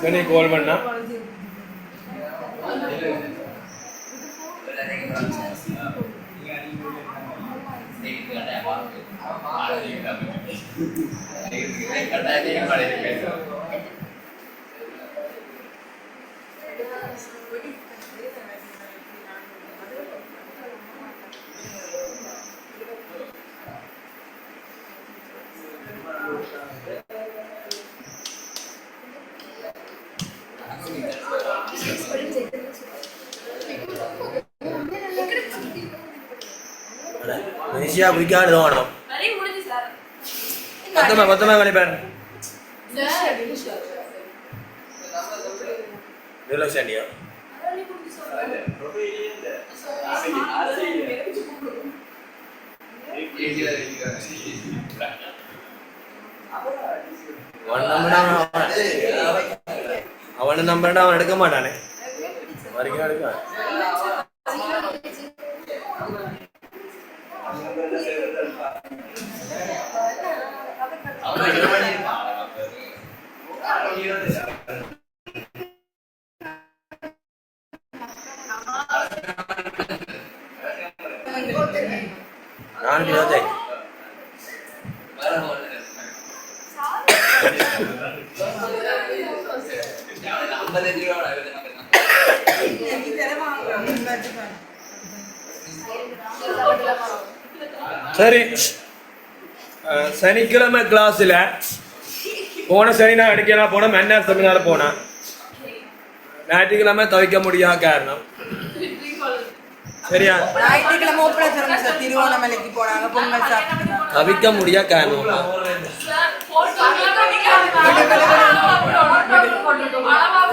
When call பண்ணா Malaysia bukan doang. Betul kali pen. Relation dia. അവന്റെ number അവൻ എടുക്കാൻ മാട്ടാണേ വരയ്ക്കാൻ എടുക്കാൻ ഞാൻ വിനോദേ சரி சனிக்கிழமை கிளாஸ்ல போன சனி நான் அடிக்கலாம் போனேன் மென்ன செமினார் போனேன் ஞாயிற்றுக்கிழமை தவிக்க முடியாத காரணம் சரியா திருவோணமலைக்கு போனாங்க பொங்கல் சாப்பிட்டு தவிக்க முடியாத காரணம்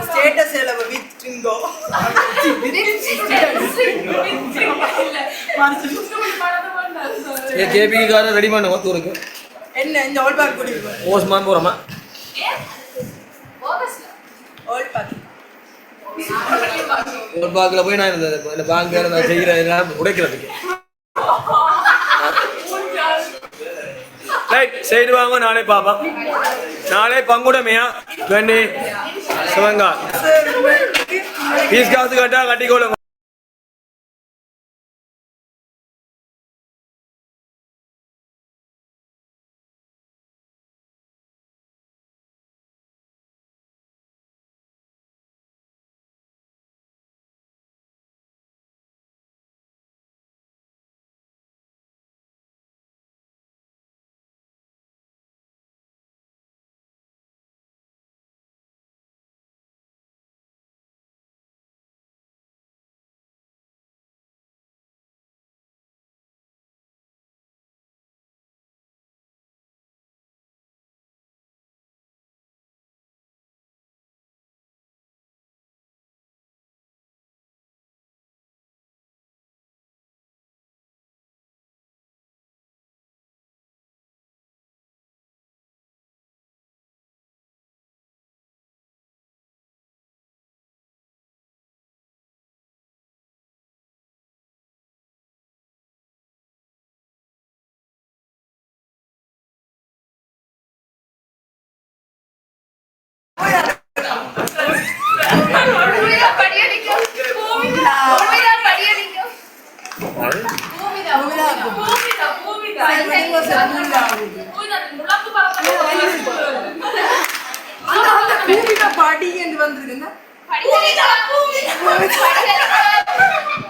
ஸ்டேட்டஸ் செலவு வித் ட்ரிங்கோ ये केपी की कार रेडी பண்ணுங்க தூருக்கு என்ன இந்த ஓல் பாக் குடிங்க ஓஸ்மான் போறோமா ஓல் பாக் ஓல் பாக்ல போய் நான் இந்த பாங்க நான் செய்யறேன் உடைக்கிறதுக்கு ரைட் சைடு வாங்க நாளை பாப்பா நாளை பங்குடமையா கண்ணி சிவங்கா பீஸ் காசு கட்டா கட்டிக்கோளுங்க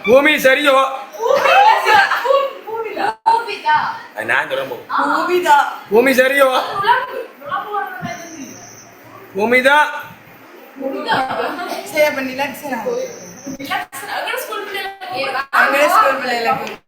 பூமி சரியோ பூமி சரியோ பூமிதா ஸ்கூல் பிள்ளைகளுக்கு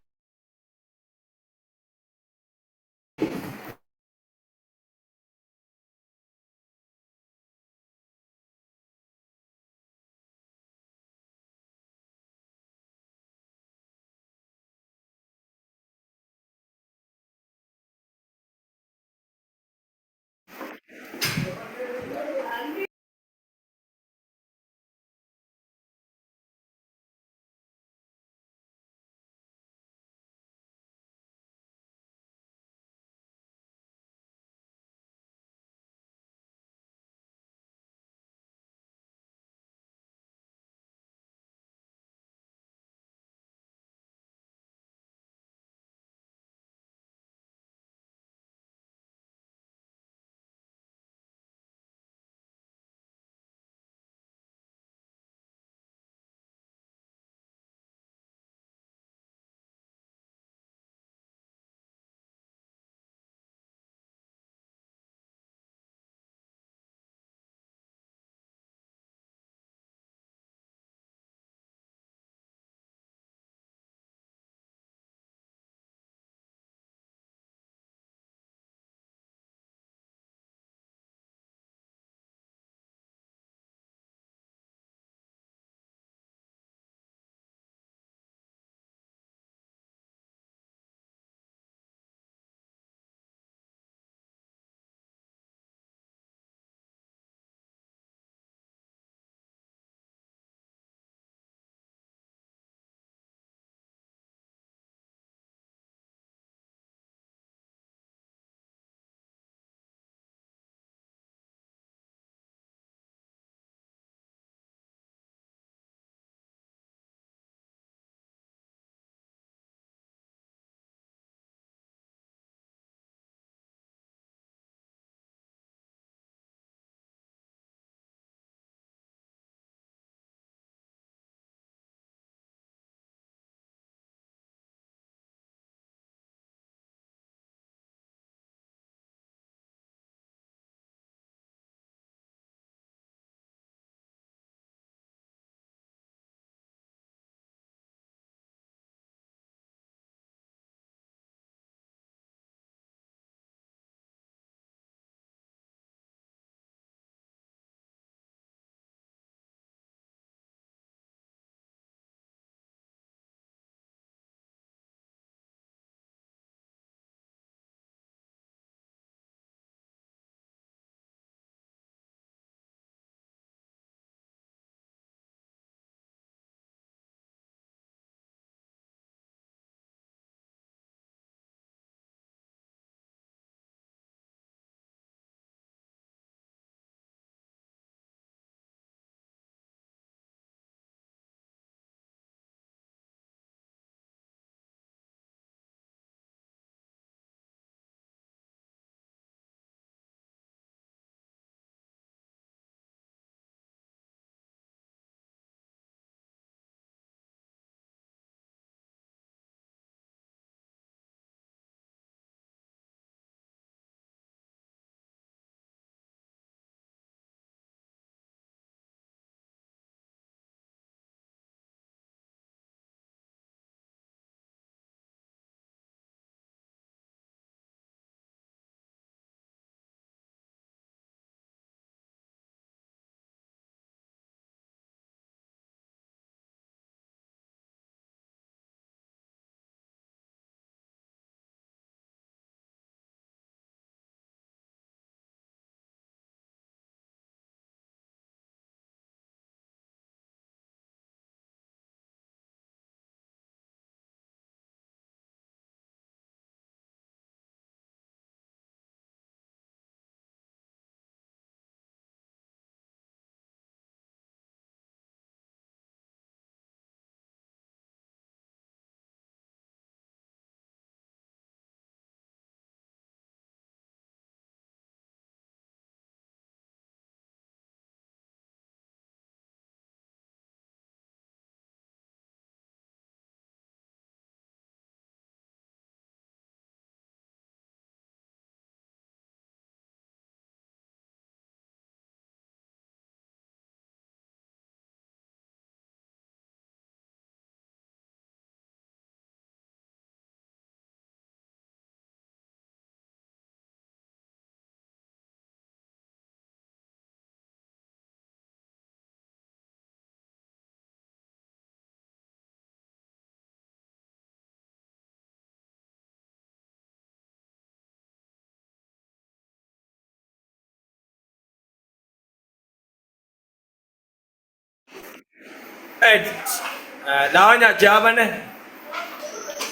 லாவண்யா ஜாபன்னு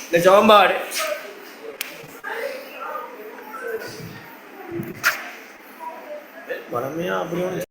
இந்த சோம்பாடு பழமையா அப்படியே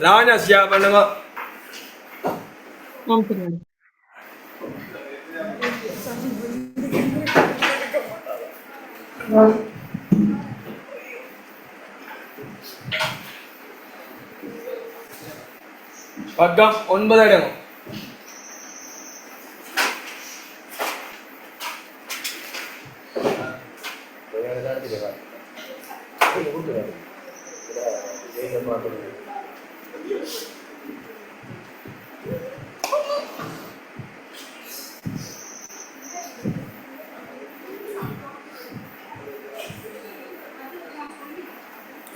லாவண்யா சியா பண்ணுங்க பக்கம் 9 அடங்கும்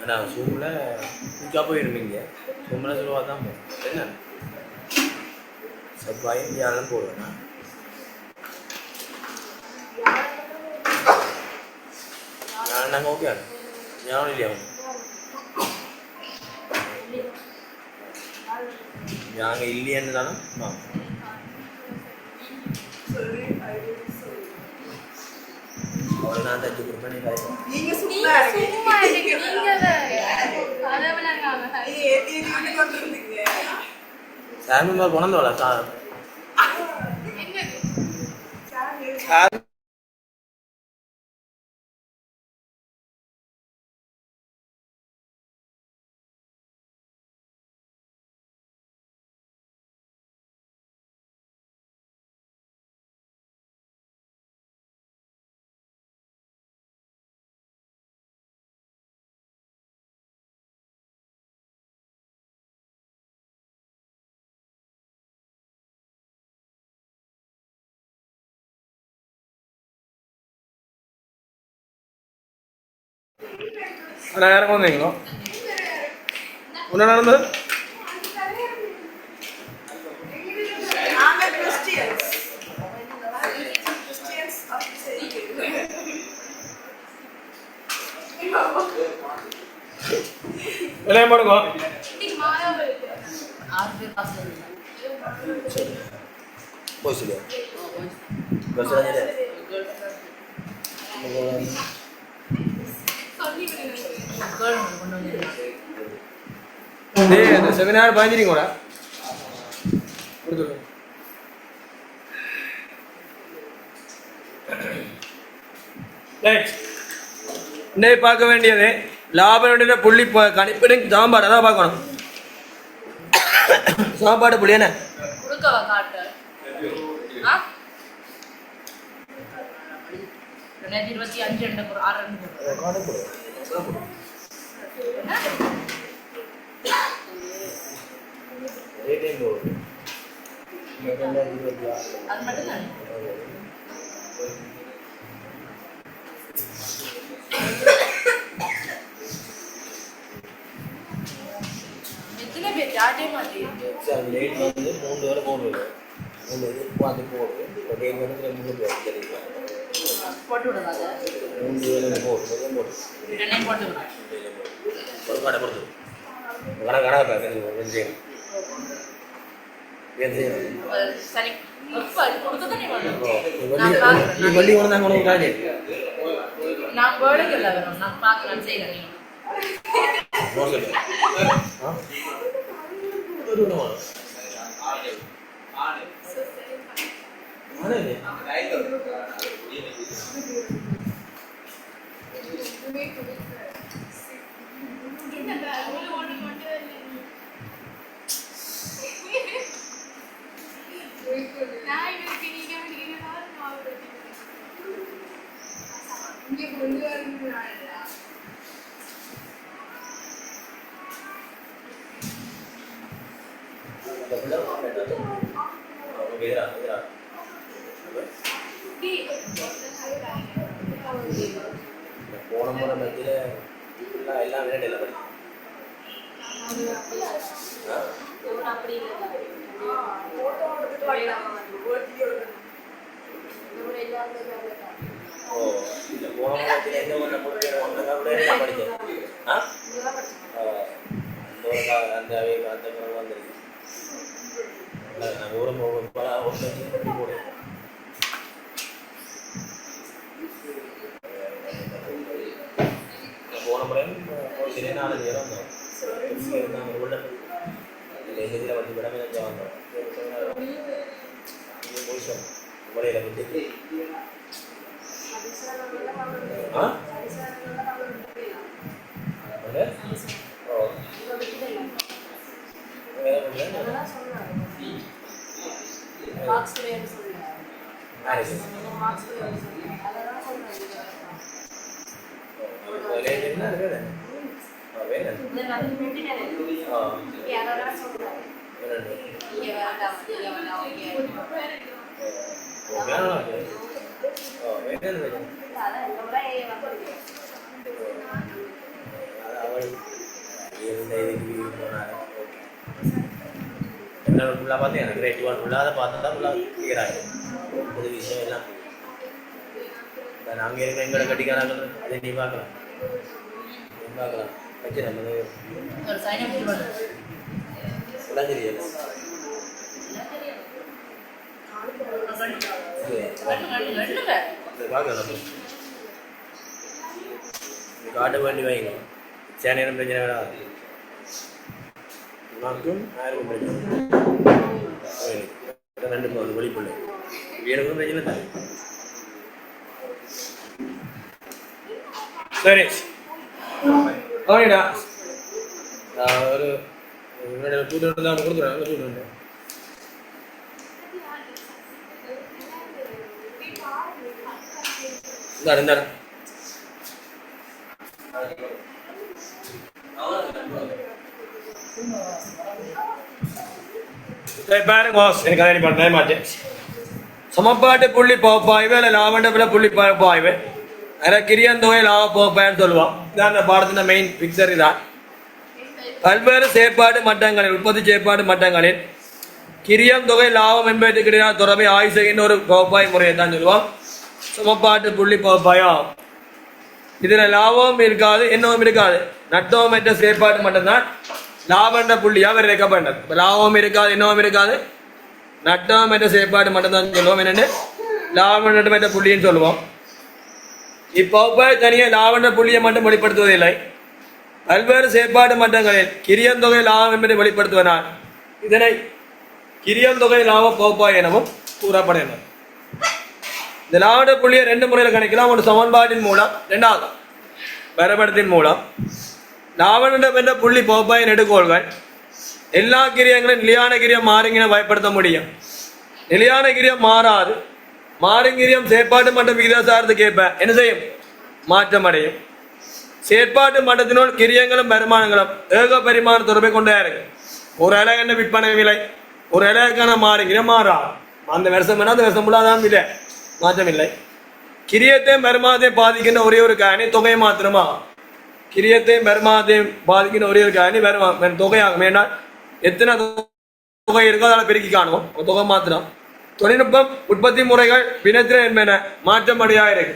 நான் சூமில் குயிக்காக போயிருந்தீங்க சூமில் சொல்லுவா தான் போகும் என்ன செவ்வாயும் வியாழனும் போடுவேண்ணா நாங்கள் ஓகே ஞாபகம் இல்லையா நாங்கள் இல்லையான்னு தானே அவளை நான் தச்சு கொடுப்பேன் நீங்க சும்மா சாமி குழந்தோட அண்ணா யாரும் வந்தீங்களோ என்ன நடந்தது விளையாட மாடுங்க போய் சொல்லியா இந்த செமினார் பாஞ்சிரிங்க கூட இன்னைக்கு பார்க்க வேண்டியது லாப புள்ளி கணிப்பிடு சாப்பாடு அதான் பார்க்கணும் சாப்பாடு புள்ளி என்ன அது மட்டும் தான் எத்தனை பேர் யார்ட்டே மாட்டேன் லேட் வந்து 3 வரை போடுறது 3 இது பார்த்து போடுறது இப்போ டேட் வந்து 3 பேர் போட்டு விடாத 3 வரை போட்டு ரெண்டையும் போட்டு விடாது ஒரு கடை கொடுத்து கடை வெந்தயம் சரி கொடுக்க தானே ഈ വള്ളി കൊണ്ടാ കൊണ്ടു കാര്യം நான் வேலைக்கு இல்லை வரும் நான் பார்க்கலாம் செய்கிறேன் போன முறை மத்தியில எல்லாம் விளையாடல போன முறை எந்த படிச்சேன் அந்த வந்துருக்கு நான் ஊரம் போடுறேன் போன முறையும் சிறிய 4 நேரம் வந்தோம் உள்ள எதில் வந்து விடமே வந்தோம் போயிட்டோம் உடையில விட்டு ஃபுல்லாக பார்த்து எனக்கு கிரேட் 1 ஃபுல்லாக பார்த்து தான் ஃபுல்லாக கிளியர் ஆகிடும் புது விஷயம் எல்லாம் அங்கே இருக்கிற எங்களோட கட்டிக்காராங்க அதை நீ பார்க்கலாம் வச்சு நம்ம தெரியாது பார்க்கலாம் காட்ட வேண்டி வைங்க சேனையிடம் பிரச்சனை கிடையாது உனக்கும் யாருக்கும் பிரச்சனை 2 போகுது வெளிப்புள்ள எனக்கும் பிரச்சனை தான் சரி ஓகேடா ஒரு ஸ்டூடெண்ட் தான் கொடுக்குறேன் நல்ல ஸ்டூடெண்ட் இந்த பாருங்க எனக்கு அதை பண்ண மாட்டேன் சமப்பாட்டு புள்ளி பகுப்பாய்வு இல்லை லாபண்டப்பில் புள்ளி பகுப்பாய்வு அதில் கிரியந்தொகை லாப பகுப்பாய்ன்னு சொல்லுவோம் இதான் அந்த பாடத்தின் மெயின் பிக்சர் இதான் பல்வேறு செயற்பாடு மட்டங்களில் உற்பத்தி செயற்பாடு மட்டங்களில் கிரியம் தொகை லாபம் என்பதற்கிடையான தொடர்பை ஆய்வு செய்கின்ற ஒரு பகுப்பாய் முறையை தான் சொல்லுவோம் சமப்பாட்டு புள்ளி பகுப்பாயம் இதில் லாபமும் இருக்காது என்னவும் இருக்காது நட்டவும் என்ற செயற்பாடு மட்டும்தான் லாபன்ற புள்ளியாக வரையறுக்கப்பட்டது இப்போ லாபமும் இருக்காது என்னவும் இருக்காது நட்டவும் என்ற செயற்பாடு மட்டும்தான் சொல்லுவோம் என்னென்னு லாபம் நட்டம் என்ற புள்ளின்னு சொல்லுவோம் இப்பகுப்பாய் தனியாக லாபன்ற புள்ளியை மட்டும் வெளிப்படுத்துவதில்லை பல்வேறு செயற்பாடு மட்டங்களில் கிரியந்தொகை லாபம் என்பதை வெளிப்படுத்துவனால் இதனை கிரியந்தொகை லாப பகுப்பாய் எனவும் கூறப்படுகிறது இந்த லாப புள்ளியை 2 முறையில் கணிக்கலாம் ஒரு சமன்பாட்டின் மூலம் 2வது வரைபடத்தின் மூலம் லாபம் என்ற புள்ளி பகுப்பாயின் எடுக்கோள்கள் எல்லா கிரியங்களும் நிலையான கிரியம் மாறுங்கின பயப்படுத்த முடியும் நிலையான கிரியம் மாறாது மாறுங்கிரியம் செயற்பாடு மற்றும் விகிதாசாரத்துக்கு ஏற்ப என்ன செய்யும் மாற்றம் அடையும் செயற்பாட்டு மட்டத்தினுள் கிரியங்களும் வருமானங்களும் ஏக பரிமாண தொடர்பை கொண்டே இருக்கு. ஒரு இலகன விற்பனை விலை ஒரு இலக்கான மாறுகிற மாறா அந்த வருஷம் வேணா அந்த வருஷம் ஃபுல்லாதான் விலை மாற்றம் இல்லை. கிரியத்தையும் வருமானத்தையும் பாதிக்கின்ற ஒரே ஒரு காரணி தொகை மாத்திரமா. கிரியத்தையும் வருமானத்தையும் பாதிக்கின்ற ஒரே ஒரு காரணி தொகையாகும். ஏன்னா எத்தனை தொகை இருக்கோ அதனால பெருக்கி காணுவோம் தொகை மாத்திரம். தொழில்நுட்பம் உற்பத்தி முறைகள் வினைத்திறன் என்பன மாற்றமடையாக இருக்கு.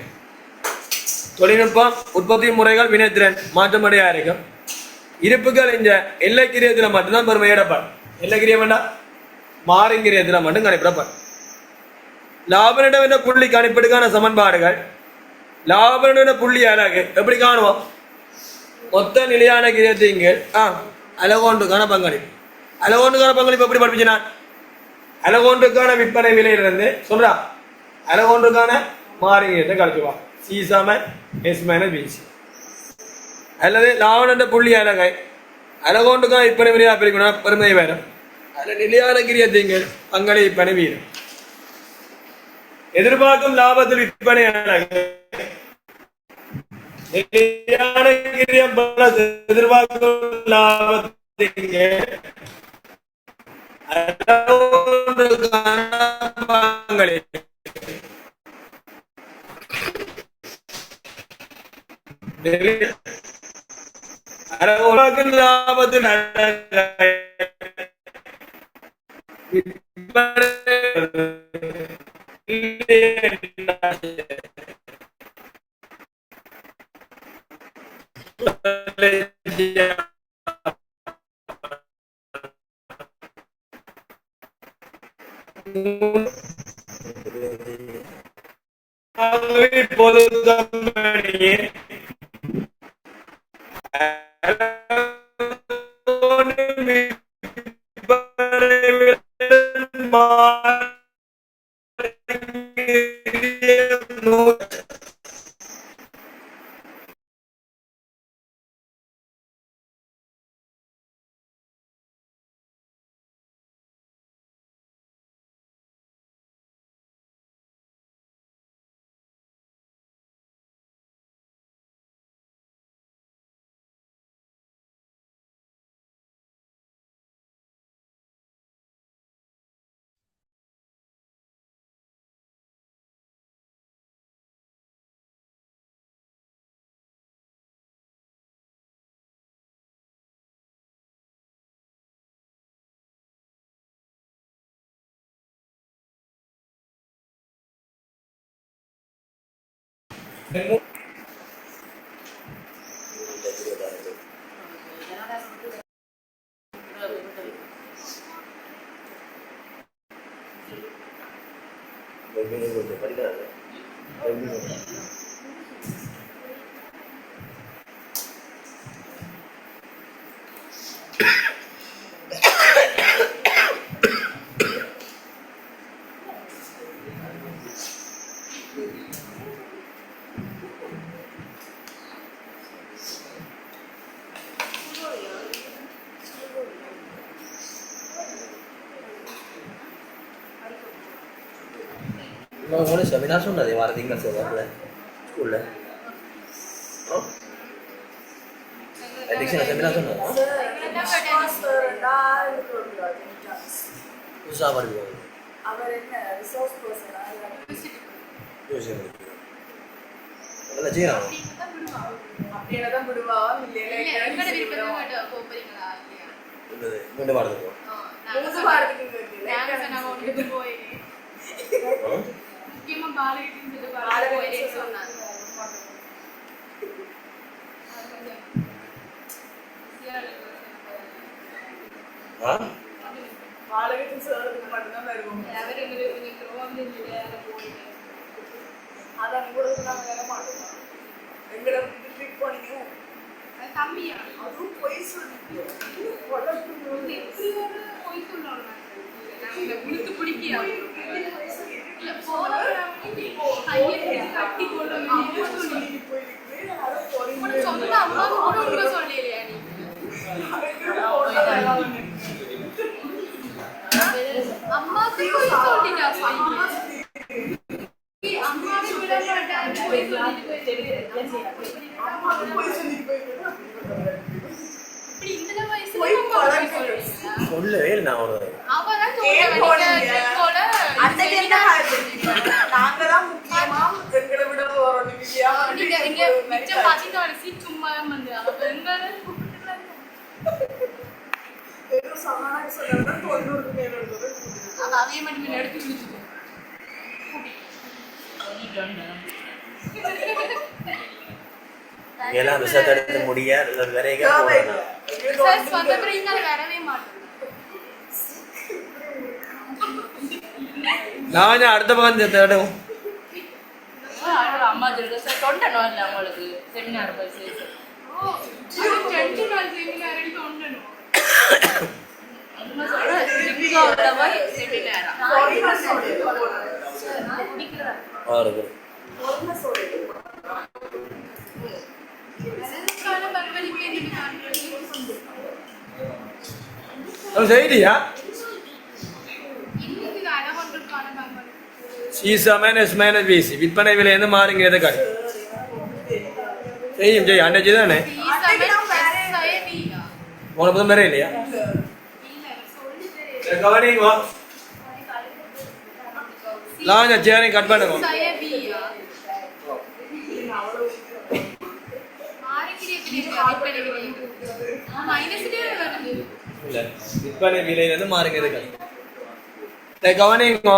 தொழில்நுட்பம் உற்பத்தி முறைகள் வினைத்திறன் மாற்றமடையா இருக்கும். இருப்புகள் இந்த எல்லை கிரியத்தில் மட்டும்தான் பெருமையிடப்படும். எல்லை கிரியம் வேண்டாம் மாறுங்கிரியத்தில் மட்டும் கணிப்பிடப்படும். லாபனிடம் என்ற புள்ளி கணிப்பீடுக்கான சமன்பாடுகள் லாபனிடம் என்ற புள்ளி அழகு எப்படி காணுவோம்? மொத்த நிலையான கிரியத்திங்கள் அலகோண்டுக்கான பங்களிப்பு. அலகோண்டுக்கான பங்களிப்பு எப்படி படிப்பிச்சு நான் அலகோண்டுக்கான விற்பனை விலையிலிருந்து சொல்றா அலகோண்டுக்கான மாறுங்கிரியத்தை கழிச்சுவா சி சமன் எஸ் மைனஸ் பிசி. அல்லது லாபன் என்ற புள்ளி அலகை அலகோண்டுக்கான விற்பனை விலையா பிரிக்கணும் பெருமை வேறும். அதில் நிலையான கிரியத்திங்கள் பங்களி விற்பனை வீரம். எதிர்பார்க்கும் லாபத்தில் விற்பனை அலகு நிலையான கிரியம் எதிர்பார்க்கும் லாபத்திற்கு லாபத்தின் பொதுத்தம்படியே உங்களோட செமினார் சொன்னது வார திங்கள் செவ்வாய்ல ஸ்கூல்ல அடிக்ஷன் செமினார் சொன்னது புதுசாக வருவாங்க அவர் என்ன ரிசோர்ஸ் பர்சனா யோசிச்சு அதெல்லாம் செய்யலாம் அப்படியே தான் விடுவா மீண்டும் வாழ்ந்துருக்கோம் முக்கியமா பாலகிட்டு சொன்னாங்க பாலகிட்டு சொல்றதுக்கு மட்டும்தான் வருவோம் அதான் கூட நாங்க வேற மாட்டோம் எங்கட ட்ரிப் போனீங்க தம்பியா அதுவும் போய் சொல்லிட்டு போய் சொல்லணும் நாங்க குளித்து பிடிக்கியா இல்ல போற ஐயே கட்டி கொள்ளணும் போய் சொந்த அம்மா கூட சொல்லலையா நீ அம்மா போய் சொல்லிட்டா அம்மாவை விட சொல்லவே இல்லை நான் ஒரு நாங்கதான் முக்கியமா எங்களை விட போறோம் அதே மட்டும் எடுத்து எல்லாம் ரிசல்ட் எடுத்து முடிய வரைக்கும் வரவே மாட்டோம். நான் அடுத்த பக்கம் தேடும் அம்மா சொல்லுங்க சார் தொண்டனும் இல்லை உங்களுக்கு செமினார் பஸ் செய்தியா சீசா மைனஸ் மைனஸ் பிசி விற்பனை விலையிலிருந்து மாறுங்கிறத காட்டு செய்யும் செய்யும் அன்றைச்சி தானே போன புதன் வேற இல்லையா கவனிங்க லாஞ்ச சேரையும் கட் பண்ணுங்க இல்ல விற்பனை விலையிலிருந்து மாறுங்கிறத காட்டு கவனிங்க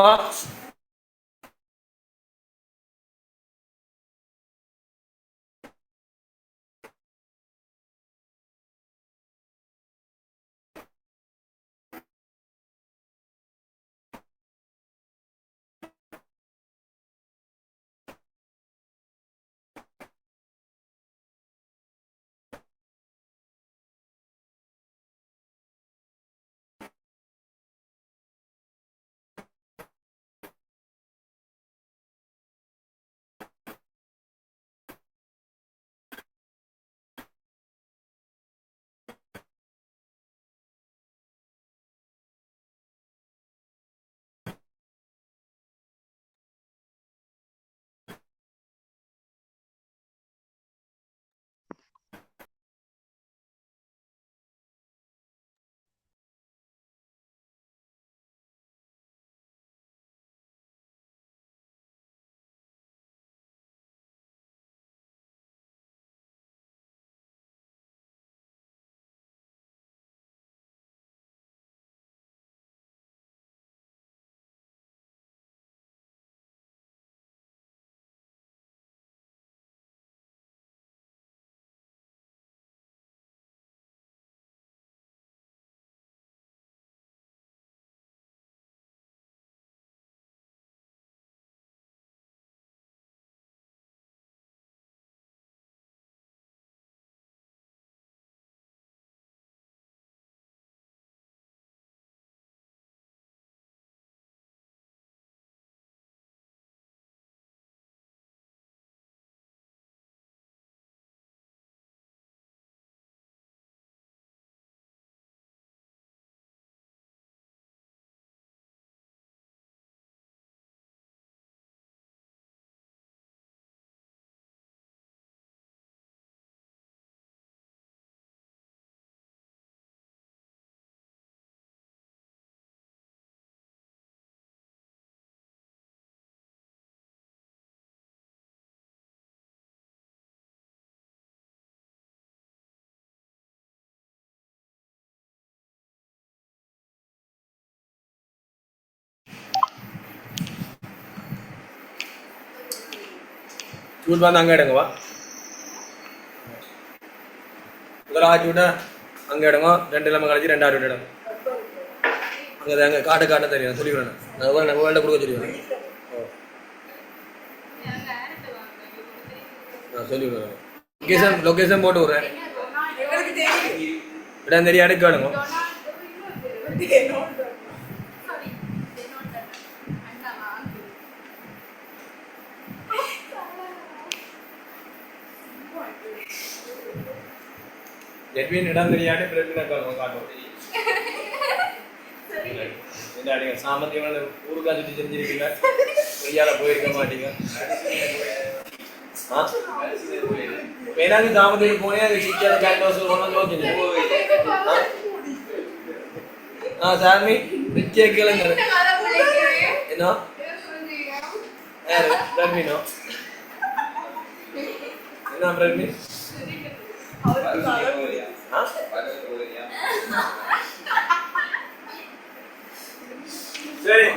சூட் வந்து அங்கே எடுங்கவா முதலாவது சூட்டை அங்கே எடுங்க 2 இல்லாமல் கழிச்சு 2 ஆறு இடம் அங்கே அங்கே காட்ட தெரியும் சொல்லி விடணும் நான் வேண்ட கொடுக்க சொல்லி விடணும் நான் சொல்லி விடுறேன் லொக்கேஷன் போட்டு விட்றேன் இடம் தெரியும் அடுக்க எடுங்க எட்வின் இடம் தெரியாட்டு பிரச்சனை காட்டுவோம் சாமத்தியமான ஊருக்கா சுற்றி தெரிஞ்சிருக்கீங்க பொய்யால போயிருக்க மாட்டீங்க. வேணாங்க தாமதத்துக்கு போனேன் அது சிக்காத கேன்வாஸ் ஒன்றும் நோக்கினேன். சாமி கேட்கலங்க என்ன யாரு பிரவீனோ என்ன பிரவீன் சரி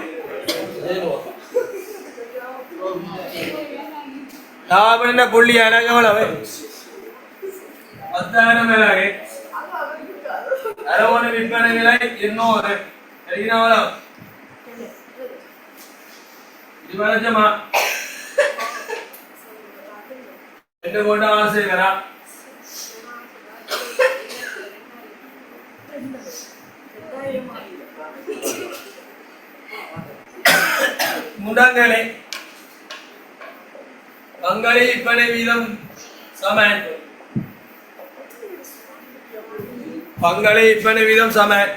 லாபன புள்ளி அழகவளவு 10,000 மேலாக அரவண விற்பனை விலை 200 எவ்வளவு 20 லட்சமா 2 கோடி ஆசை வரா முண்டங்களே பங்காளி விற்பனை வீதம் சமன் பங்காளி விற்பனை வீதம் சமன்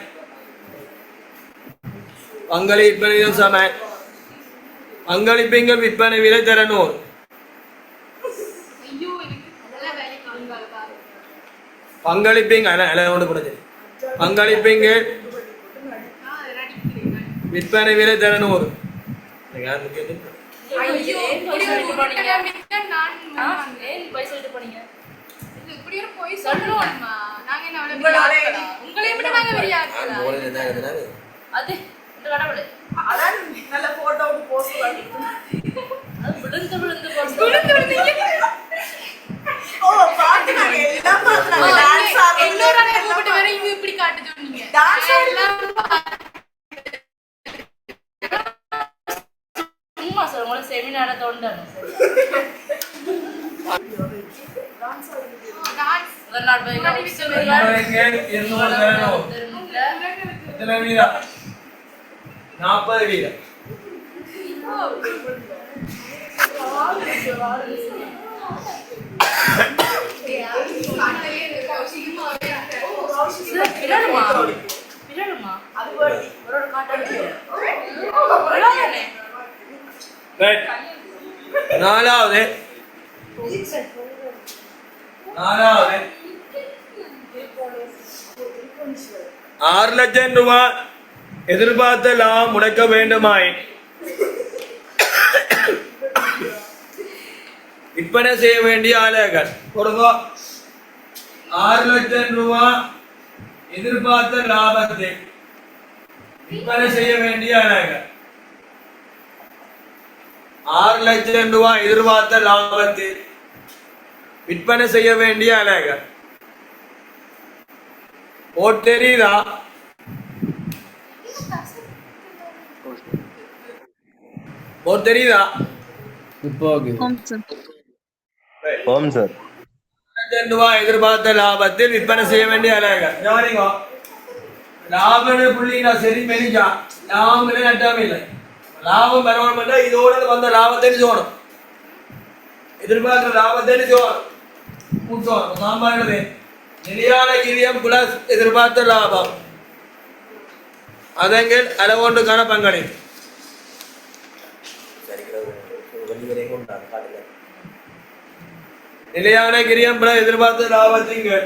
பங்காளி விற்பனை வீதம் சமன் பங்களிப்பிங்கள் விற்பனை விலை 200 பங்களிப்பிங்க கொண்டு போனது பங்களிப்பிங்கள் விற்பனை விலை 200 யார் முக்கியம் ஐயோ இப்படி ஒரு உருட்டலாமிக்க நான் ஏன் போய் சொல்லிட்டு போனீங்க இது இப்படி ஒரு போய் சொல்லணும்மா நாங்க என்ன அவ்வளவு உங்களை விட நாங்க வெறியா இருக்கல அது இந்த கடவுளே அதான் நல்ல போட்டோவுக்கு போஸ்ட் பண்ணிட்டு அது விழுந்து போஸ்ட் ஓ பாத்து நாங்க எல்லாம் பாத்துறாங்க டான்ஸ் ஆடுறது இன்னொரு ஆளை கூப்பிட்டு வர இவங்க இப்படி காட்டு சொன்னீங்க டான்ஸ் எல்லாம் சும்மா சொல்லுங்க செமினார தொண்டணும் டான்ஸ் அதனால போய் எத்தனை வீதம் 40 வீதம் நாலாவது 6 லட்சம் ரூபாய் எதிர்பார்த்த லாபம் முடக்க வேண்டுமாய் விற்பனை செய்ய வேண்டிய ஆலைகள் கொடுங்க 6 லட்சம் ரூபாய் எதிர்பார்த்த லாபத்தை விற்பனை செய்ய வேண்டிய ஆலைகள் 6 லட்சம் ரூபாய் எதிர்பார்த்த லாபத்தை விற்பனை செய்ய வேண்டிய ஆலைகள் தெரியுதா தெரியுதா இப்போ ஓம் சார் ரூபாய் எதிர்பார்த்த லாபத்தில் விற்பனை செய்ய வேண்டிய அலைகள் கவனிங்க லாபம் புள்ளிங்க சரி மெனிஞ்சா லாபம் நட்டம் இல்லை லாபம் பெறணும் இதோட வந்த லாபத்தை சொல்லணும் எதிர்பார்க்கிற லாபத்தை சொல்லணும் சாம்பாடு நிலையான கிரியம் பிளஸ் எதிர்பார்த்த லாபம் அதெങ്കിൽ அளவொன்றுக்கான பங்களிப்பு நிலையான கிரியம் பிளஸ் எதிர்பார்த்த லாபத்திங்கள்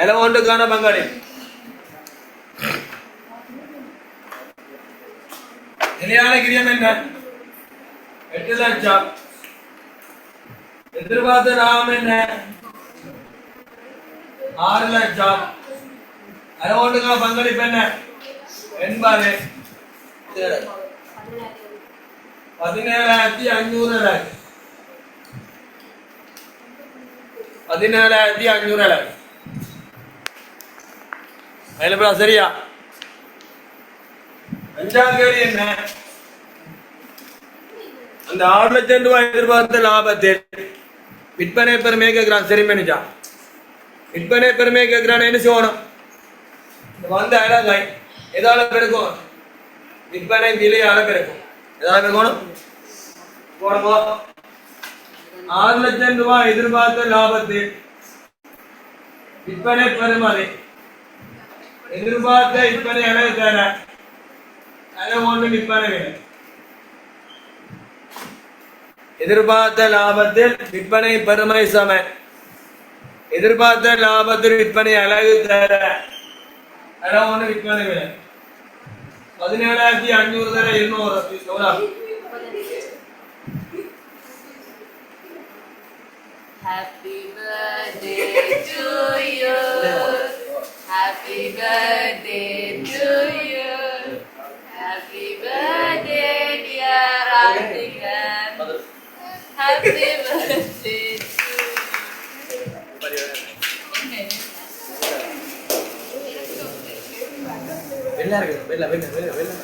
அளவொன்றுக்கான பங்களிப்பு நிலையான கிரியம் என்ன 8 லட்சம் எதிர்பார்த்த லாபம் என்ன 6 லட்சம் அளவோட்டுக்கான பங்களிப்பு என்ன 80 17,500 சரியா 5ஆம் கேள்வி என்ன அந்த 6 லட்சம் ரூபாய் எதிர்பார்த்த லாபத்தில் விற்பனை பெருமையை கேட்கிறான் சரி மேனேஜா விற்பனை பெருமையை கேட்கிறான் என்ன செய்யணும் வந்த அழகை எதால பெருக்கும் விற்பனை விலையால பெருக்கும் எதால பெருக்கணும் 6 லட்சம் ரூபாய் எதிர்பார்த்த லாபத்தில் விற்பனை பெருமதி எதிர்பார்த்த விற்பனை அளவு தர அதில் ஒன்று விற்பனை விலை. எதிர்பார்த்த லாபத்தில் விற்பனை பெருமை சம. எதிர்பார்த்த லாபத்தில் விற்பனை அழகு தர. அதில் ஒன்று விற்பனை விலை 17,500 தர 200. Happy birthday to you. Happy birthday to you. Happy birthday dear Radhikan. Happy birthday to you. வெள்ளா இருக்கு வெள்ளா வெள்ளா வெள்ளா வெள்ளா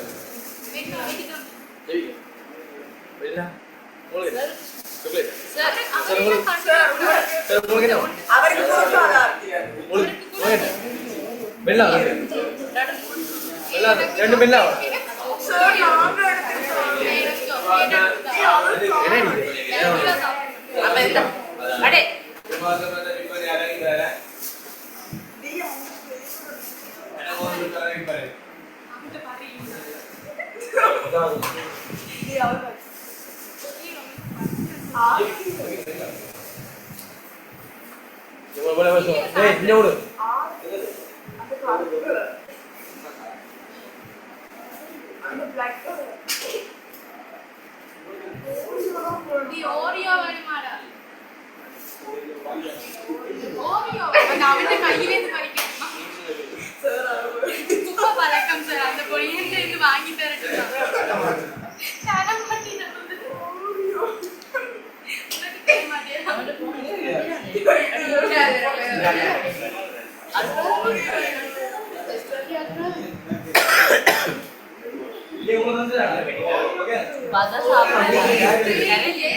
வெள்ளா உங்களுக்கு சாக்லேட் சார் உங்களுக்கு என்ன அவருக்கு கொடுக்காதா உங்களுக்கு வெள்ளா வெள்ளா ரெண்டு வெள்ளா சார் நாங்க எடுத்துக்கிறோம் அடே விற்பனை அழகு தர. ഓറിയോ വേണമാടാ ഓറിയോ അവന്റെ കയ്യിലേന്ന് പറിക്കാം ഉപ്പ പഴക്കം സാർ அந்த பொடியில இருந்து வாங்கி தரட்டும் சாரம் பண்ணி தந்தது உங்களுக்கு தெரிய மாட்டேன் அவന്റെ போன் बाजा साफ है ये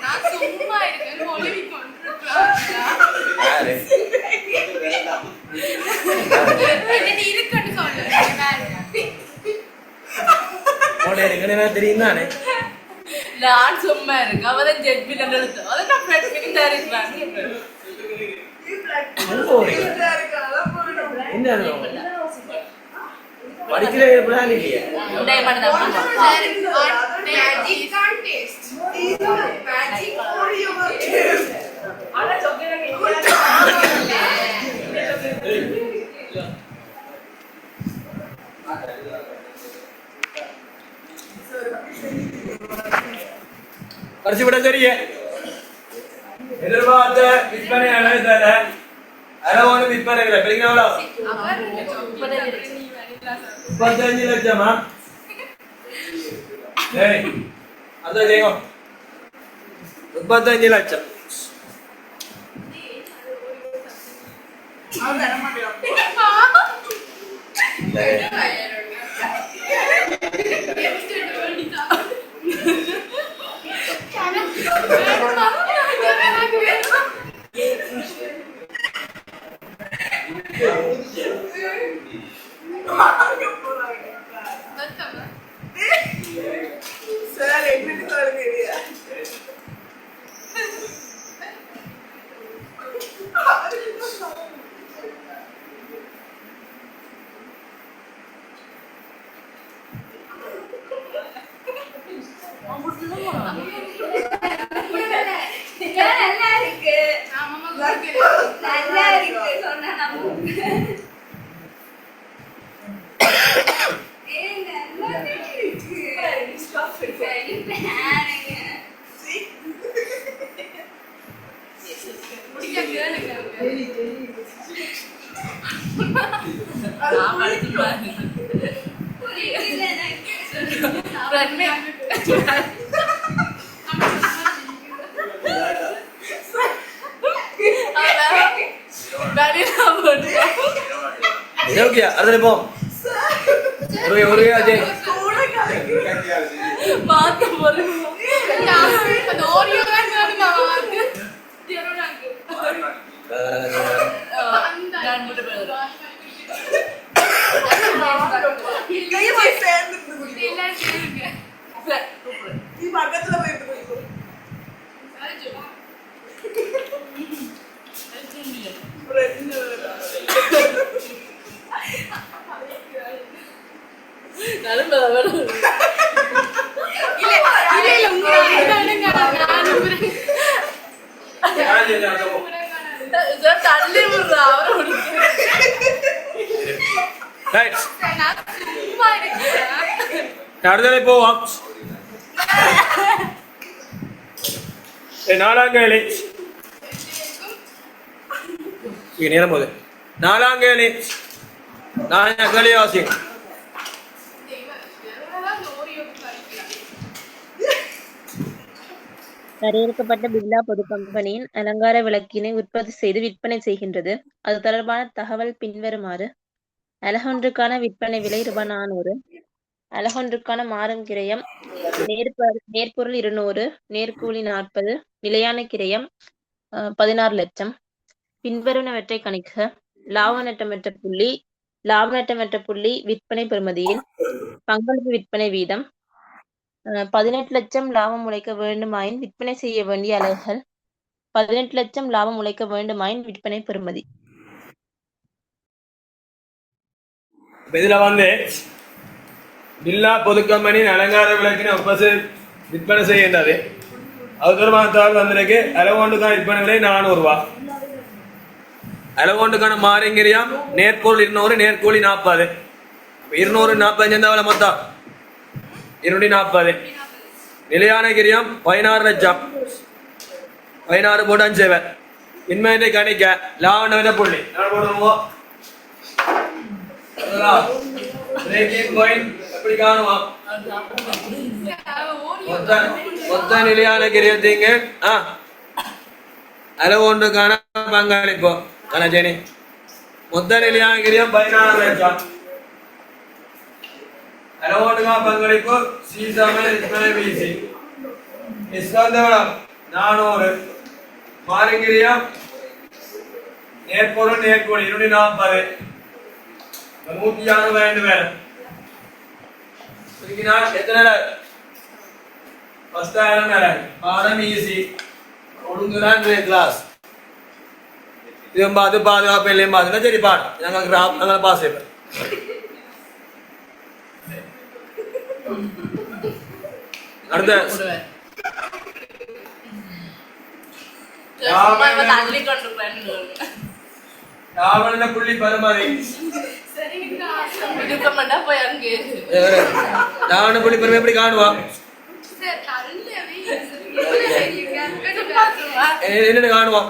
நான் சும்மா இருக்கேன் மொழி கொண்டிருக்கிறேன் இருக்குன்னு சொல்லுங்க தெரியும் தானே நான் சும்மா இருக்கேன் அவதான் ஜட்ஜ் எடுத்து அதை நான் ஃப்ரெண்ட் மீட்டிங் தான் இருக்கிறேன் படிக்கிற பிளான் இல்லையா கடைசி விட சரியே எதிர்பார்த்த விற்பனை அழகு தர. அழகான விற்பனை விலை பெரியவளா 35 லட்சமா? ஏய் அத ஜெயோ 35 லட்சம். அவன் வர மாட்டான் சார் எப்படி சொல்லுங்க நல்லா இருக்கு நல்லா இருக்கு சொன்னா ஓகே அடுத்து போ ஒரு அஜய் மாத்த போறேன் அந்த ஓரியோ தான் வேணுமா வாங்க தியரோனாக்கு நான் முட்டை போறேன் இல்லையே போய் சேர்ந்து குடி இல்ல கேளுங்க நீ பக்கத்துல போய் குடி தள்ளி விடுறா அவரை அடுத்தது போவோம் நாலாங்கேலி நேரம் போது நாலாங்கேலி நான் கலியாசி வரையறுக்கப்பட்ட பிர்லா பொது கம்பெனியின் அலங்கார விளக்கினை உற்பத்தி செய்து விற்பனை செய்கின்றது. அது தொடர்பான தகவல் பின்வருமாறு. அலகொன்றுக்கான விற்பனை விலை ரூ.400. அலகொன்றுக்கான மாறும் கிரயம் நேர்பொருள் 200, நேர்கூலி 40, நிலையான கிரயம் 16 லட்சம். பின்வருவனவற்றை கணிக்க. லாப நட்டமற்ற புள்ளி விற்பனை பெறுமதியில் பங்களிப்பு விற்பனை வீதம் 18 லட்சம் லாபம் உழைக்க வேண்டுமாயின் விற்பனை செய்ய வேண்டிய அலகுகள் 18 லட்சம் லாபம் உழைக்க வேண்டுமாயின் விற்பனை பெறுமதி. இதுல பில்லா பொது கம்பெனியின் அலங்கார விளக்கினை விற்பனை செய்கின்றது. அது தொடர்பான தகவல் வந்திருக்கு. அலகொண்டுக்கான விற்பனை விலை 400 ரூபாய். அலகொண்டுக்கான மாறுங்கிரியம் நேர்கோள் 200, நேர்கூலி 40. 240 எவ்வளவு மொத்தம் 240. நிலையான கிரியம் 16 லட்சம். 16 போட்டு 5 இன்மையை கணிக்க லாப புள்ளி எப்படி காணுவோம் மொத்த நிலையான கிரியத்தீங்க அலகொண்டுக்கான பங்களிப்பு கணஜனி மொத்த நிலையான கிரியம் 16 லட்சம். அலகொண்டுக்கான பங்களிப்பு வீசி நிஸ்கந்தவளம் 400. மாறுங்கிரியம் நேர்பொருள் நேர்கோள் 240. 160 வேணும். எத்தனை 10,000 பாடம் ஈஸி ஒழுங்குதான் கிளாஸ் இதுவும் பார்த்து பாதுகாப்பு இல்லையும் பார்த்துனா சரி பாடு நாங்கள் பாஸ் செய்வோம். அடுத்த ராவண புள்ளி பருமாறி ராவண புள்ளி பருமை எப்படி காணுவா என்னென்ன காணுவா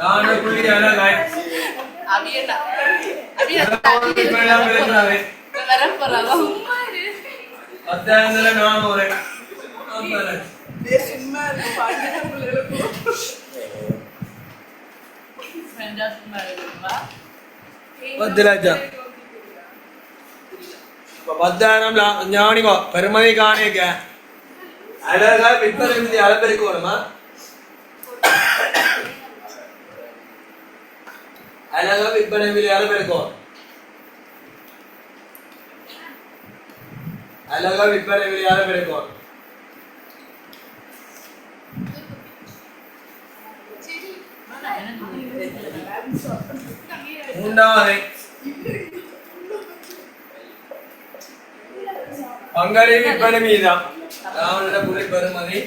ராவண புள்ளி அழகாய் 10,400. சும்மா பாட்டு 10 லட்சம். 10,000 ஞானிகோ பெருமதி காணிக்க அழகா விற்பனை அளப்பெருக்கணுமா அழகா விற்பனை அளப்பெருக்கும் அழகா விற்பனை அளப்பெருக்கும் 3வது பங்களிப்பு விற்பனை வீதம் ராவண புள்ளி பெறுமதி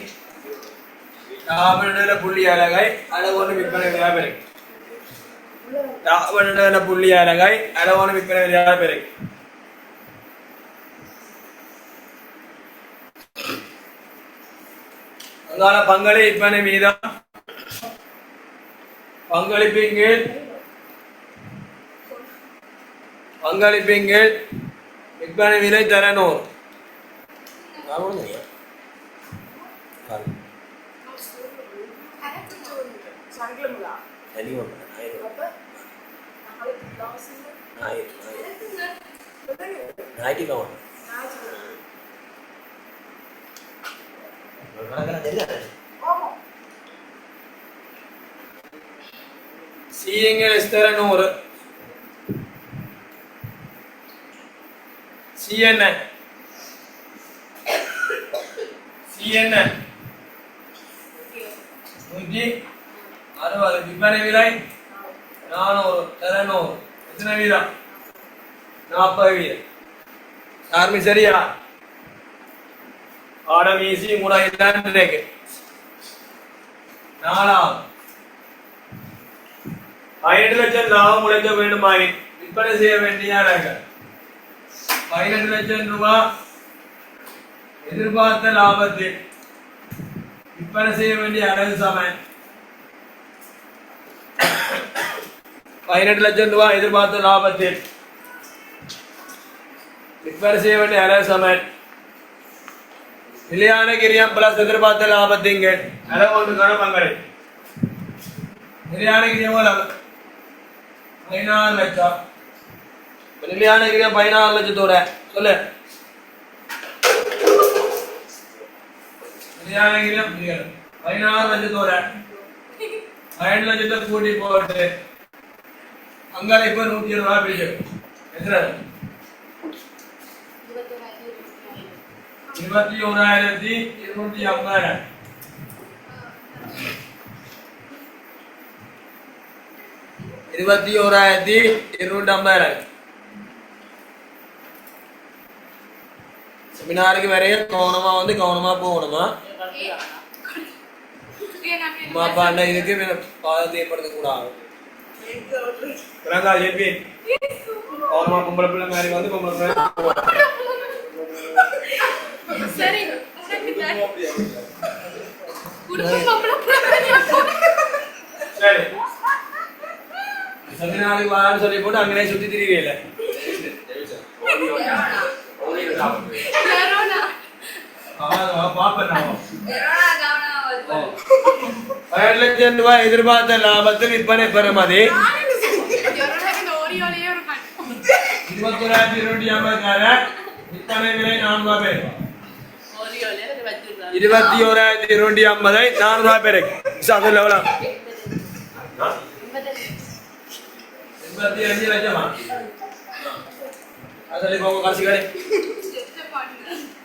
ராவண புள்ளி அழகாய் அழகொன்று விற்பனை வியாபாரி ராவண புள்ளி அழகாய் அழகொன்று விற்பனை வியாபாரி அங்கால பங்களிப்பு விற்பனை வீதம் பங்களிப்பிங்கள் விற்பனை விலை 300. அப்ப நாளைக்கு கிளாஸ் ஆமா സീയെങ്കിൽ എസ്തര 100 CNN CNN 160 വിപണി വില 400 300 എത്ര വില 40 വില ആർമി ശരിയാ പാടം ഈസി കൂടെ ഇല്ലാണ്ടിലേക്ക് നാലാം 18 ലക്ഷം ലാഭം മുടക്ക വേണ്ടുമായി വിൽപ്പന ചെയ്യാൻ വേണ്ടിയാണ് 18 ലക്ഷം രൂപ എതിർപാർത്ത ലാഭത്തിൽ വിൽപ്പന ചെയ്യാൻ വേണ്ടി അടവ് സമയം 18 ലക്ഷം രൂപ എതിർപാർത്ത ലാഭത്തിൽ വിൽപ്പന ചെയ്യാൻ വേണ്ടി അടവ് സമയം നിലയാണ് കിരിയം പ്ലസ് എതിർപാർത്ത ലാഭത്തിങ്കിൽ അടവ് കൊണ്ട് ഗുണപങ്കളി നിലയാണ് കിരിയം പോലെ 16 ലക്ഷം നിലയാണ് കിരിയം 16 ലക്ഷത്തോടെ சொல்லு നിലയാണ് കിരിയം 16 ലക്ഷത്തോടെ 17 ലക്ഷത്തെ കൂട്ടി പോട്ടെ അങ്ങനെ ഇപ്പൊ 120 രൂപ പിടിച്ചു എത്ര 21,250 21,250 സെമിനാർക്ക് വരെ കൗണമാ വന്ന് കൗണമാ പോകണമാ അപ്പാണ്ട ഇതൊക്കെ പാദം ചെയ്യപ്പെടുന്ന കൂടാകും കൗണമാ പൊമ്പളപ്പിള്ളമാരി വന്ന് പൊമ്പളപ്പിള്ള சரி சரி സെമിനാറിൽ വാഴാൻ சொல்லி போட்டு അങ്ങനെ சுத்தி திரிவியல ലക്ഷം രൂപ എതിർപാർത്ത ലാഭത്തിൽ വിൽപ്പന പെറുമതി 21,250 വിൽപ്പന വില 400 പേര് 21,250 400 പേര് അതല്ല 25 ലക്ഷമാ അതല്ലേ പോകോ കാശിക്കാരെ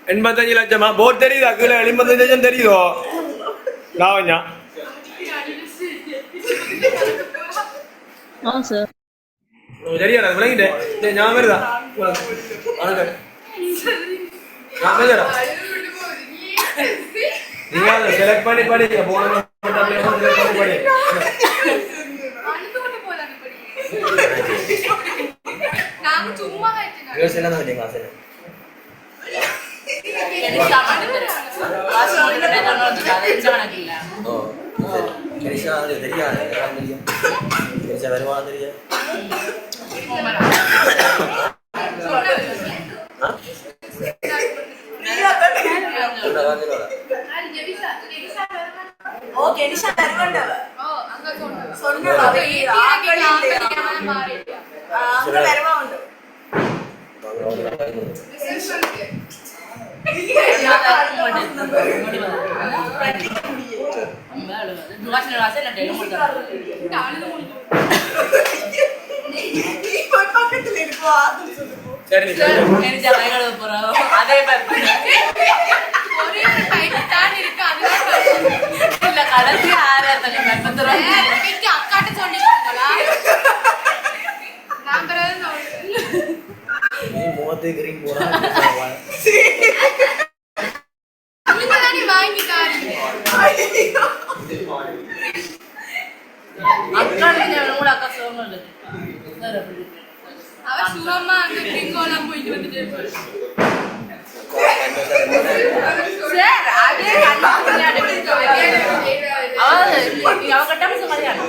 85 ലക്ഷമാ ബോർഡ് தெரியுதா கீழ 85 லட்சம் தெரியுதோ லாவண்யா சார் சரியா விளங்கிட்டே ഞാൻ വരുതാ ഞാൻ വരുതാ നിങ്ങൾ സെലക്ട് பண்ணி படிங்க போன செலக்ட் பண்ணி படி நான் சும்மா கேட்டேன் girls எல்லாம் வந்து class ஓ கரிஷா அது தெரியாது கரிஷா வருமா தெரியாது ஓ கெனிஷா தருவண்டவ ஓ அங்க சொன்னது சொன்னது அங்க வரவா உண்டு பக்கத்துல இருக்கோ சரி அதே ஒரே ஒரு டைட் தான் இருக்கு அதுதான் இல்ல கடைசி ஆறாத்தனை இன்னைக்கு அக்காட்ட சொல்லிருக்காங்களா நான் பிறகு சொல்றேன் நீ மோதே கிரீன் போறா நீங்க தானே வாங்கிட்டாரு அக்கா சொன்னது அவ சும்மா அங்க பிங்கோலாம் போயிட்டு வந்துட்டே சார் அதே கண்ணாடி அவ கட்டாம சொல்லியானோ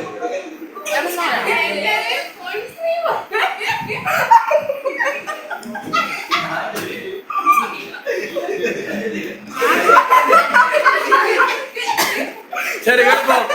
சரி கேட்போம்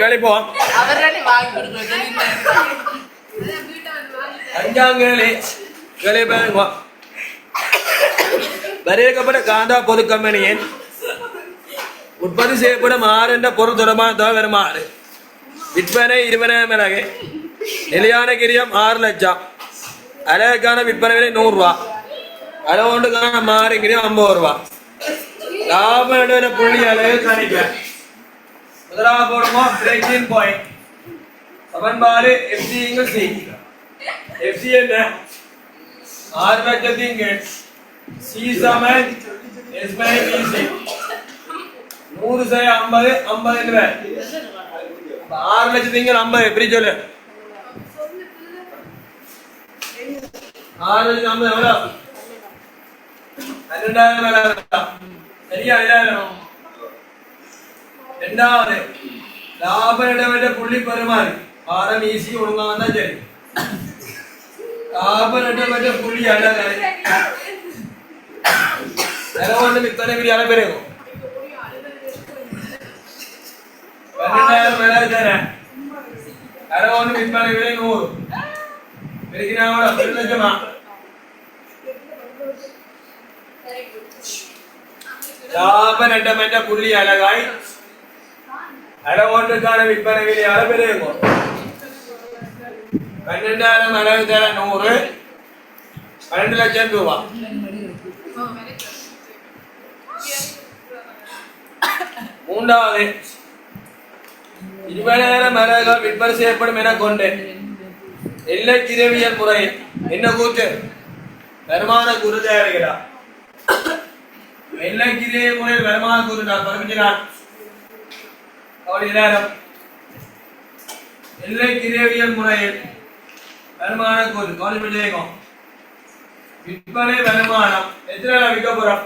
கேள்வி போவோம் அவர்தானே வாங்கி கொடுக்குறது அஞ்சாம் கேள்வி பாருங்க வரையறுக்கப்பட்ட காந்தா பொது கம்பெனியின் உற்பத்தி செய்யப்படும் 6 என்ற பொருள் தொடர்பான தொகை வருமாறு விற்பனை 20,000 மிளகு நிலையான கிரியம் 6 லட்சம் அழகுக்கான விற்பனை விலை 100 ரூபா அளவுக்கான மாறு கிரியம் 50 ரூபா லாபம் நடுவில் புள்ளி அளவு கணிக்க முதலாவது போடுமா பிரேக்கிங் பாயிண்ட் சமன்பாடு எஃப்சி எஃப்சி என்ன 6 லட்சத்தின் கீழ் சி சமன் எஸ் பை பிசி 100 சை 50 50 என்று 6 லட்சத்தின் கீழ் 50 எப்படி சொல்லு 6 லட்சம் 50 எவ்வளோ 12,000 சரியா இல்லாயிரம் ரெண்டாவது லாப இடவெட்ட புள்ளி பெருமாறு ஆரம் ஈஸி ஒழுங்கா வந்தா சரி லாப இடவெட்ட புள்ளி அழகு நிலவொன்று விற்பனை விதி அளப்பெருகும் 12,000 மிளகு தரேன் நிலவொன்று விற்பனை விலை 100 பெருக்கினாவோட 2 லட்சமா லாப நட்டமென்ற புள்ளி அழகாய் அளவொன்றுக்கான விற்பனை விலை அளப்பெருகும் 12,000 மிளகு தர 100 12 லட்சம் ரூபாய் மூன்றாவது 20,000 மிளகுகள் விற்பனை செய்யப்படும் என கொண்டு எல்லை கிரவியல் முறையில் என்ன கூற்று வருமான கூறு தயாரிக்கிறார் எல்லை கிரவியல் முறையில் வருமான கூறு நான் பரப்பினார் அவருடைய நேரம் எல்லை கிரவியல் முறையில் வருமான கூறு கவனிப்பு செய்யும் விற்பனை வருமானம் எத்தனை நாள் விற்க போறோம்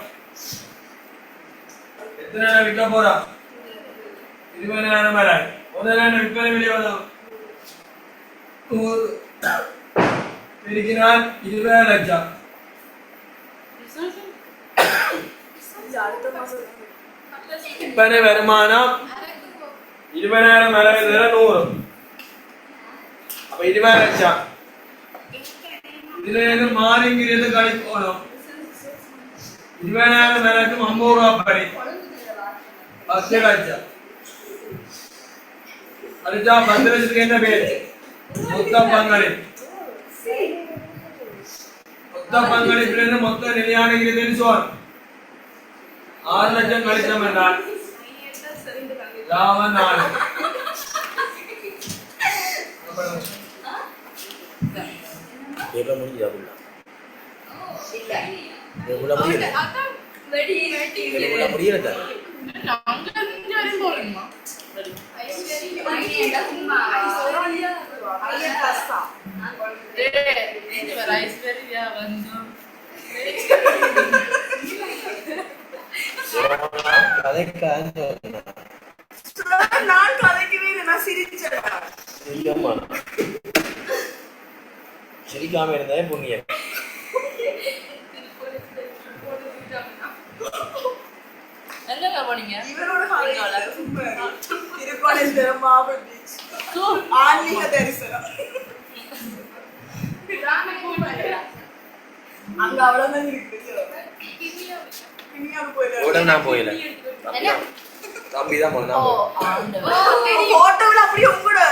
20,000 மிளகு முதலான விற்பனை விலை எவ்வளவு 100 பெருக்கினால் 20 லட்சம் விற்பனை வருமானம் 20,000 மிளகு 100 அப்ப 20 லட்சம் இதுல இருந்து மாறிங்கிறது கழிக்கணும் 20,000 மிளகு 50 ரூபா படி 10 லட்சம் அடிச்சா 10 லட்சத்துக்கு என்ன பேர் மொத்த பங்களிப்பிலிருந்து மொத்த நிலையான விகிதம் சொல் 6 லட்சம் கழிச்சோம் என்றால் லாபம் 4 பேப்பர் முடிஞ்சா புள்ள முடியல நான் கதைக்கவே இல்லை நான் சிரிச்சேன் சிரிக்காம இருந்தே புண்ணியம் எங்க போனீங்க இவரோட திருப்பாளேஸ்வரம் மாவட்ட பீச் ஆன்மீக தரிசனம் அங்க அவ்வளவுதான் இருக்கு நான் போயில தம்பி தான் போனா போட்டோல அப்படியே உங்களோட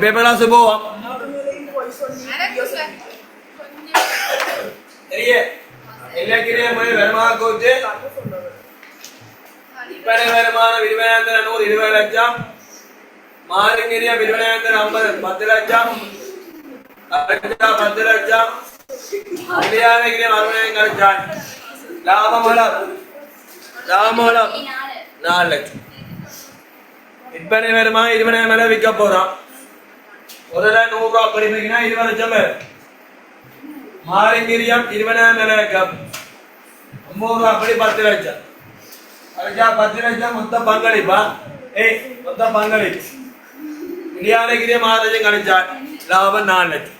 பேப்பர்லாம் சுபோம் எல்லா கிரியும் வருமான கூத்து விற்பனை வருமானம் 20,000 20 லட்சம் மாறுங்கிறிய 20,000 50 10 லட்சம் 10 லட்சம் நிலையான கிரியம் 60,000 கழிச்சால் லாபம் 4 லட்சம் விற்பனை வருமானம் 20,000 மேல விற்க போறோம் ஒரு 100 ரூபா படிப்பீங்கன்னா 20 லட்சம் பேர் மாறுங்கிரியம் 20,000 மேல விற்க 50 ரூபா படி 10 லட்சம் அதுக்கா 10 லட்சம் மொத்த பங்களிப்பா மொத்த பங்களிப்பு நிலையான கிரியம் 6 லட்சம் கழிச்சால் லாபம் 4 லட்சம்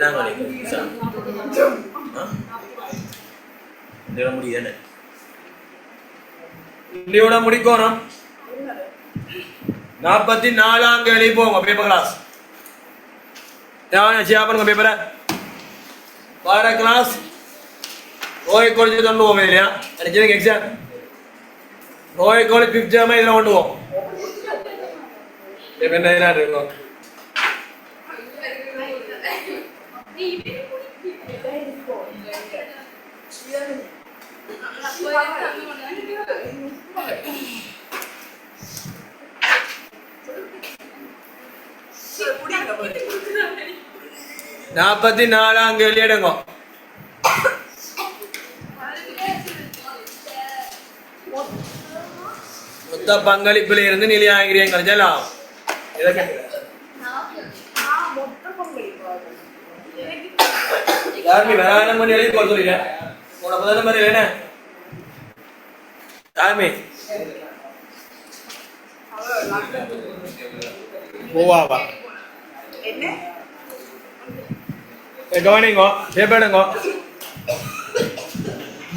நாங்கள் நினைக்கிறோம் முடியுது புள்ளியோட முடிக்கணும் 44ஆம் கேள்வி போங்க பேப்பர் கிளாஸ் பண்ணுங்க பேப்பரை பாட கிளாஸ் கோழிக்கோழி கொண்டு போவோம் இல்லையா அடிச்சு எக்ஸாம் கோழிக்கோழி 5th டேர்ம் இதில் கொண்டு போவோம் என்ன இருக்கும் நாற்பத்தி 4ஆம் கேள்வி எடுங்க மொத்த பங்களிப்பில் இருந்து நிலையாகிறேன் கழிச்சலாம் யாருமே வேற மணி எழுதி போட சொல்லிங்க உன முதல்ல மாதிரி என்ன யாருமே போவாவா என்ன கவனிங்கோ பேப்பர் எடுங்கோ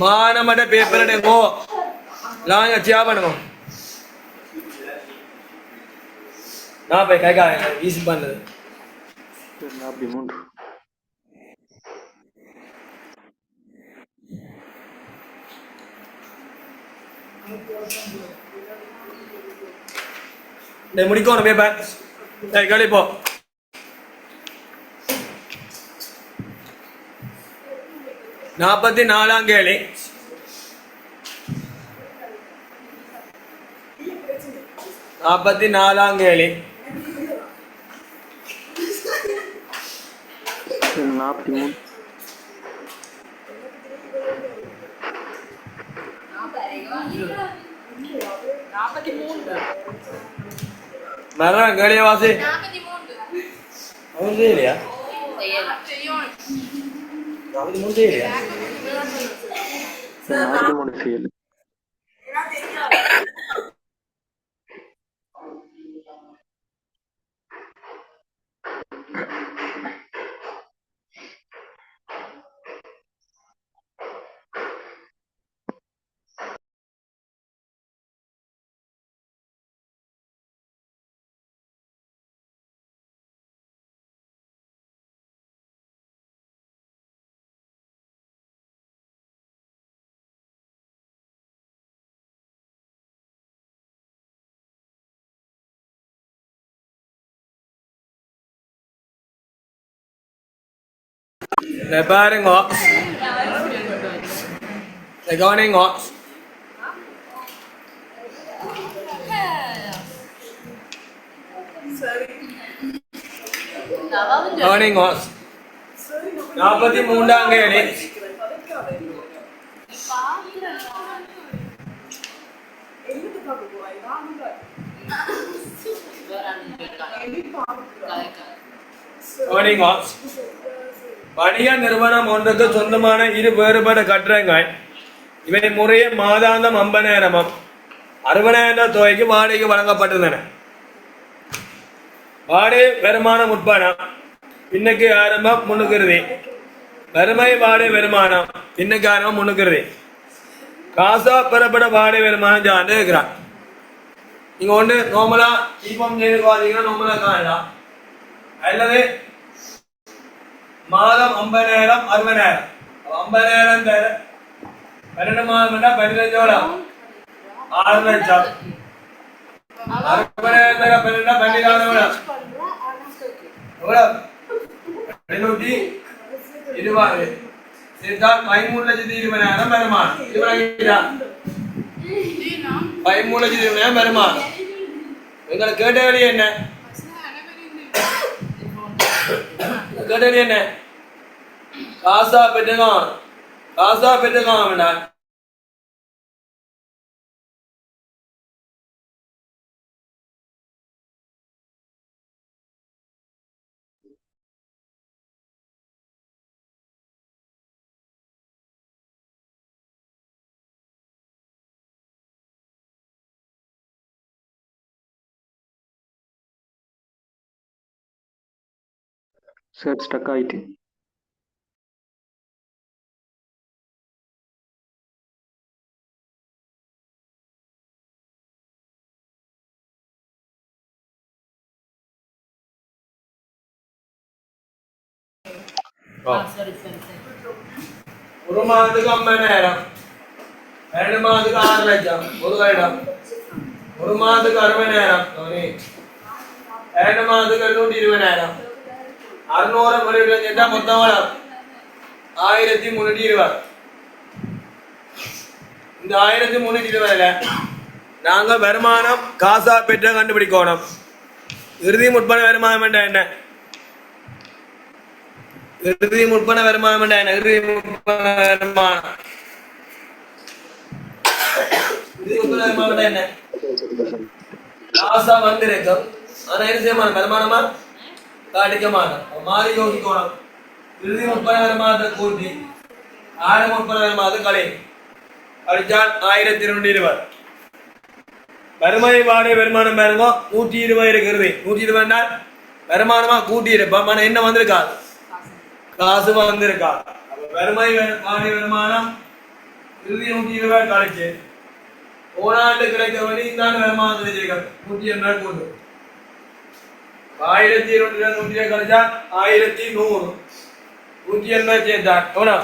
மானமட பேப்பர் எடுங்கோ லாங்க சியா பண்ணுங்க நான் போய் கை காய ஈஸி பண்ணது 43 முடிக்கணும் பேப்பர் சரி கழிப்போ நாற்பத்தி 4ஆம் கேள்வி நாற்பத்தி 4ஆம் கேள்வி 43 மரணம் கேள்விய வாசி 43 அவன் செய்யலையா 43 செய்யலையா 43 செய்யல பாருங்க கவனிங்க கவனிங்க 43ஆம் கேள்வி கவனிங்க வணிக நிறுவனம் ஒன்றுக்கு சொந்தமான இரு வேறுபட்ட கட்டடங்கள் இவை முறையே மாதாந்தம் 50,000 60,000 தொகைக்கு வாடகைக்கு வழங்கப்பட்டிருந்தன. வாடகை வருமானம் உட்படம் இன்னைக்கு ஆரம்பம் முன்னுக்குருதி வறுமை வாடகை வருமானம் இன்னைக்கு ஆரம்பம் முன்னுக்குருதி காசா பெறப்பட வாடகை வருமானம் சார்ந்து இருக்கிறான். நீங்க ஒன்று நோமலா தீபம் செய்து பார்த்தீங்கன்னா நோமலா காணலாம் அல்லது மாதம் 50,000 60,000 50,000 தர 12 மாதம் 15,000 6 லட்சம் 60,000 தர 12,000 எவ்வளவு 220 சேர்த்தால் 13,20,000 வருமானம். 13,20,000 வருமானம். எங்களை கேட்ட வேலையை என்ன கேட்டது என்ன காசா பெற்றுக்கான் வேண்டாம் சார் ஸ்டக் ஆயிட்டு சரி சரி சரி ஒரு மாதத்துக்கு 50,000, 2 மாதத்துக்கு 6 லட்சம், ஒரு வருடம். ஒரு மாதத்துக்கு 60,000, 2 மாதத்துக்கு 220,000, 600 மறுபடியும் சேர்த்தா மொத்தம் 1320. இந்த 1320ல நாங்க வருமானம் காசா பெற்ற கண்டுபிடிக்கணும். இறுதி முற்பன வருமானம் என்ன? இறுதி முற்பன வருமானம் என்ன? இறுதி முற்பன வருமானம் என்ன? காசா வந்திருக்கும். ஆனா என்ன செய்யணும்? வருமானமா காட்டிக்க மாட்டோம். மாறி யோசிக்கணும். இறுதி முற்பன வருமானத்தை கூட்டி ஆறு முற்பன வருமானத்தை கலையும். அடிச்சால் 1220. வறுமை வாடகை வருமானம் பாருங்க 120 இருக்கிறது. 120 வருமானமா கூட்டி இருப்போம். ஆனா என்ன வந்திருக்காது? காசு வந்திருக்கா. வறுமை வாடகை வருமானம் இறுதி 120 கழிச்சு ஓனாண்டு கிடைக்க வேண்டி இந்த வருமானத்தை செய்யும் 180 கூட்டு 1220 கழிச்சா 1100 180 சேர்த்தான் எவ்வளோ?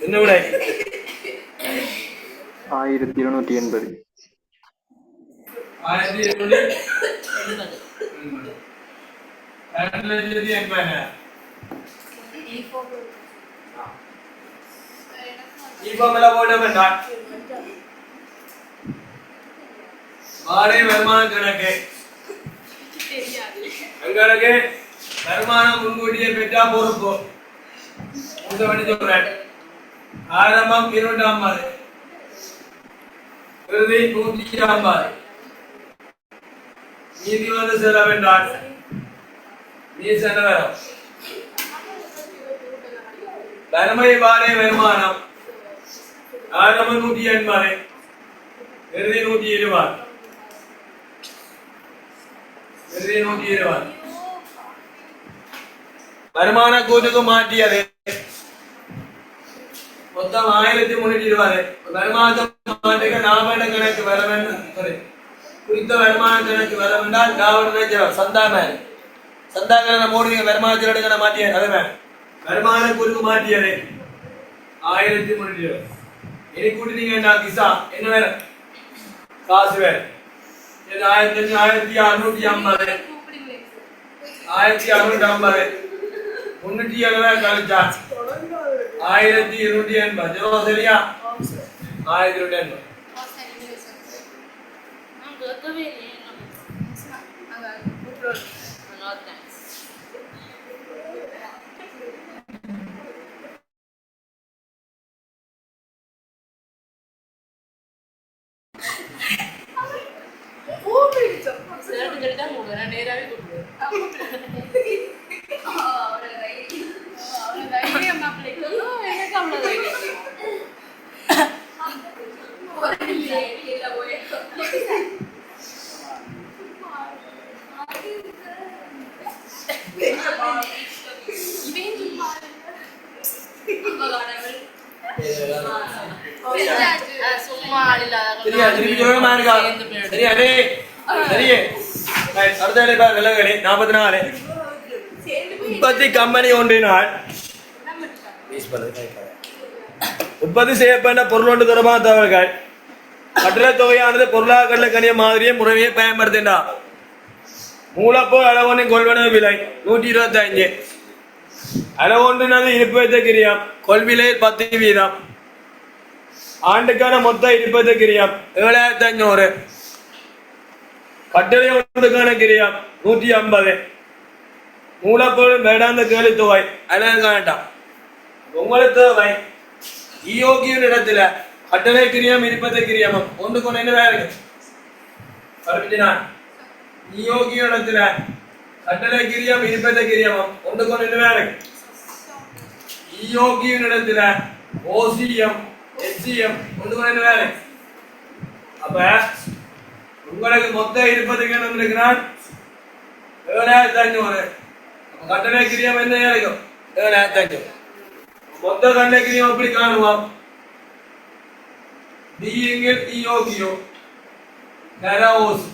என்ன விட 1280. 1280. வாடகை வருமான கணக்கு எங்களுக்கு வருமானம் முன்கூட்டியே பெற்றா பொறுப்பு. சொல்றேன் ஆரம்பம் 250, இறுதி 150. மீதி வந்து செலவென்றால் நீ செலவரம். வறுமை வாடகை வருமானம் ஆரம்பம் 180, இறுதி 120. இறுதி 120. வருமான கூட்டுக்கு மாற்றியது மொத்தம் 1320. வருமானத்தை மாற்றுக லாப கணக்கு வர வேண்டும். குறித்த வருமான கணக்கு வர வேண்டால் லாப சந்தாகர மோடி வருமானத்தில் எடுக்கிற மாற்றிய அது வருமான கூட்டுக்கு மாற்றியது 1320. இனி கூட்டினீங்க கிசா என்ன வேற காசு வேற 1650, 1650 370 கழிச்சா 1280. சரியா? 1280. உற்பத்தி கம்பெனி ஒன்றினால் உற்பத்தி செய்யப்பட்ட பொருள் ஒன்று தொடர்பான தகவல்கள் கட்டளை தொகையானது பொருளாதார கணிய மாதிரியை முறையை பயன்படுத்தினார். மூலப்பொருள் அளவொன்றின் கொள்வனவு விலை 125. அளவொன்றினது இருப்பு வைத்த கிரியம் கொள்விலை 10%. ஆண்டுக்கான மொத்த இருப்பு வைத்த கிரியம் 7500. கட்டளை ஒன்றுக்கான கிரியம் 150. மூலப்பொருள் வேடாந்த கேள்வி தொகை அளவு காணட்டாம். உங்களுக்கு தேவை ஈயோகியின் இடத்துல கட்டளை கிரியம் இருப்பது கிரியமம் ஒன்றுக்கு ஒன்று என்ன இருக்கு பரப்பினான். ஈயோகியின் இடத்துல கட்டளை கிரியம் இருப்பது கிரியமம் ஒன்றுக்கு ஒன்று என்ன இருக்கு. ஈயோகியின் இடத்துல ஓசிஎம் எச்சிஎம் ஒன்றுக்கு ஒன்று என்ன இருக்கு. அப்ப உங்களுக்கு மொத்த இருப்பதுக்கு என்ன இருக்கிறான் 7500. கட்டளை கிரியம் என்ன இருக்கும் 7500. மொத்த கட்டளை கிரியம் எப்படி காணுவோம்? டி இங்கில் ஈயோகியோ கரஓசி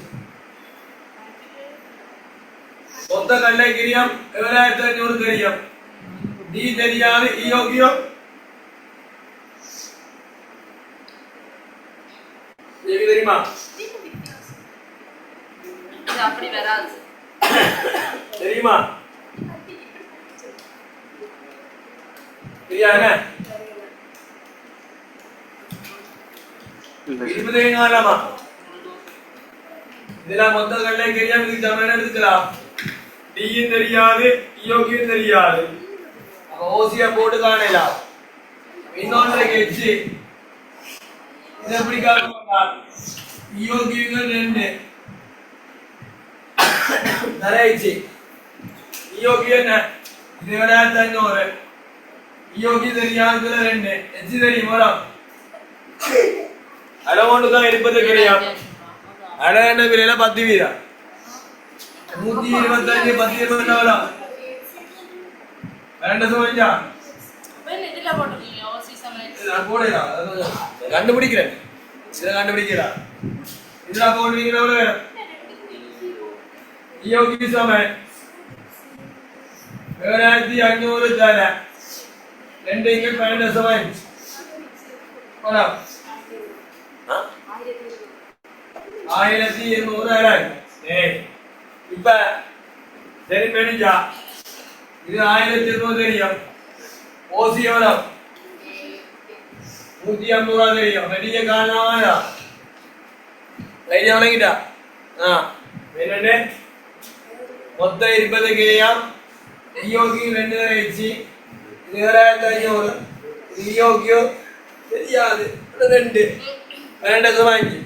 மொத்த கல்லை கிரியம் 7500 தெரியும். டி தெரியாது. யோகியம் தெரியுமா? இது அப்படி வராது. தெரியுமா? தெரியாதுங்க. 20 காலமா இதெல்லாம் மொத்த கல்லை கிரியம் இது தமிழ் எடுத்துக்கலாம். டியும் தெரியாது, யோகியும் தெரியாது. அப்ப ஓசியா போட்டு காணலாம். இன்னொன்று கேச்சு இது எப்படி காணலாம்? யோகியுங்க 2 நரைச்சி யோகி என்ன இது 7500 யோகி தெரியாதுல 2 எச்சி தெரியுமா? அளவுண்டு தான் இருப்பது கிடையாது. அழகான விலையில 10 வீதா 125 10 பண்ணவளா ரெண்டு சொல்லியா இதுல போட்டுருக்கீங்க ஓசி சமையல் நான் போடலாம். கண்டுபிடிக்கிறேன். இதை கண்டுபிடிக்கிறா இதுல போடுவீங்களா? யோகி சமய 7500 தர 2 இங்க 12 சமயம் போடா 1200 ஏய் இப்ப சரி மேனிஜா இது 1200 தெரியும். ஓசி எவ்வளவு? 150 தெரியும். வெளிய காணாமடா ஐடியா வழங்கிட்டா. என்னன்னு மொத்த 20 கிரியம் யோகி 2 தரைச்சி 2500 யோகியோ தெரியாது 2 12 சமாஞ்சி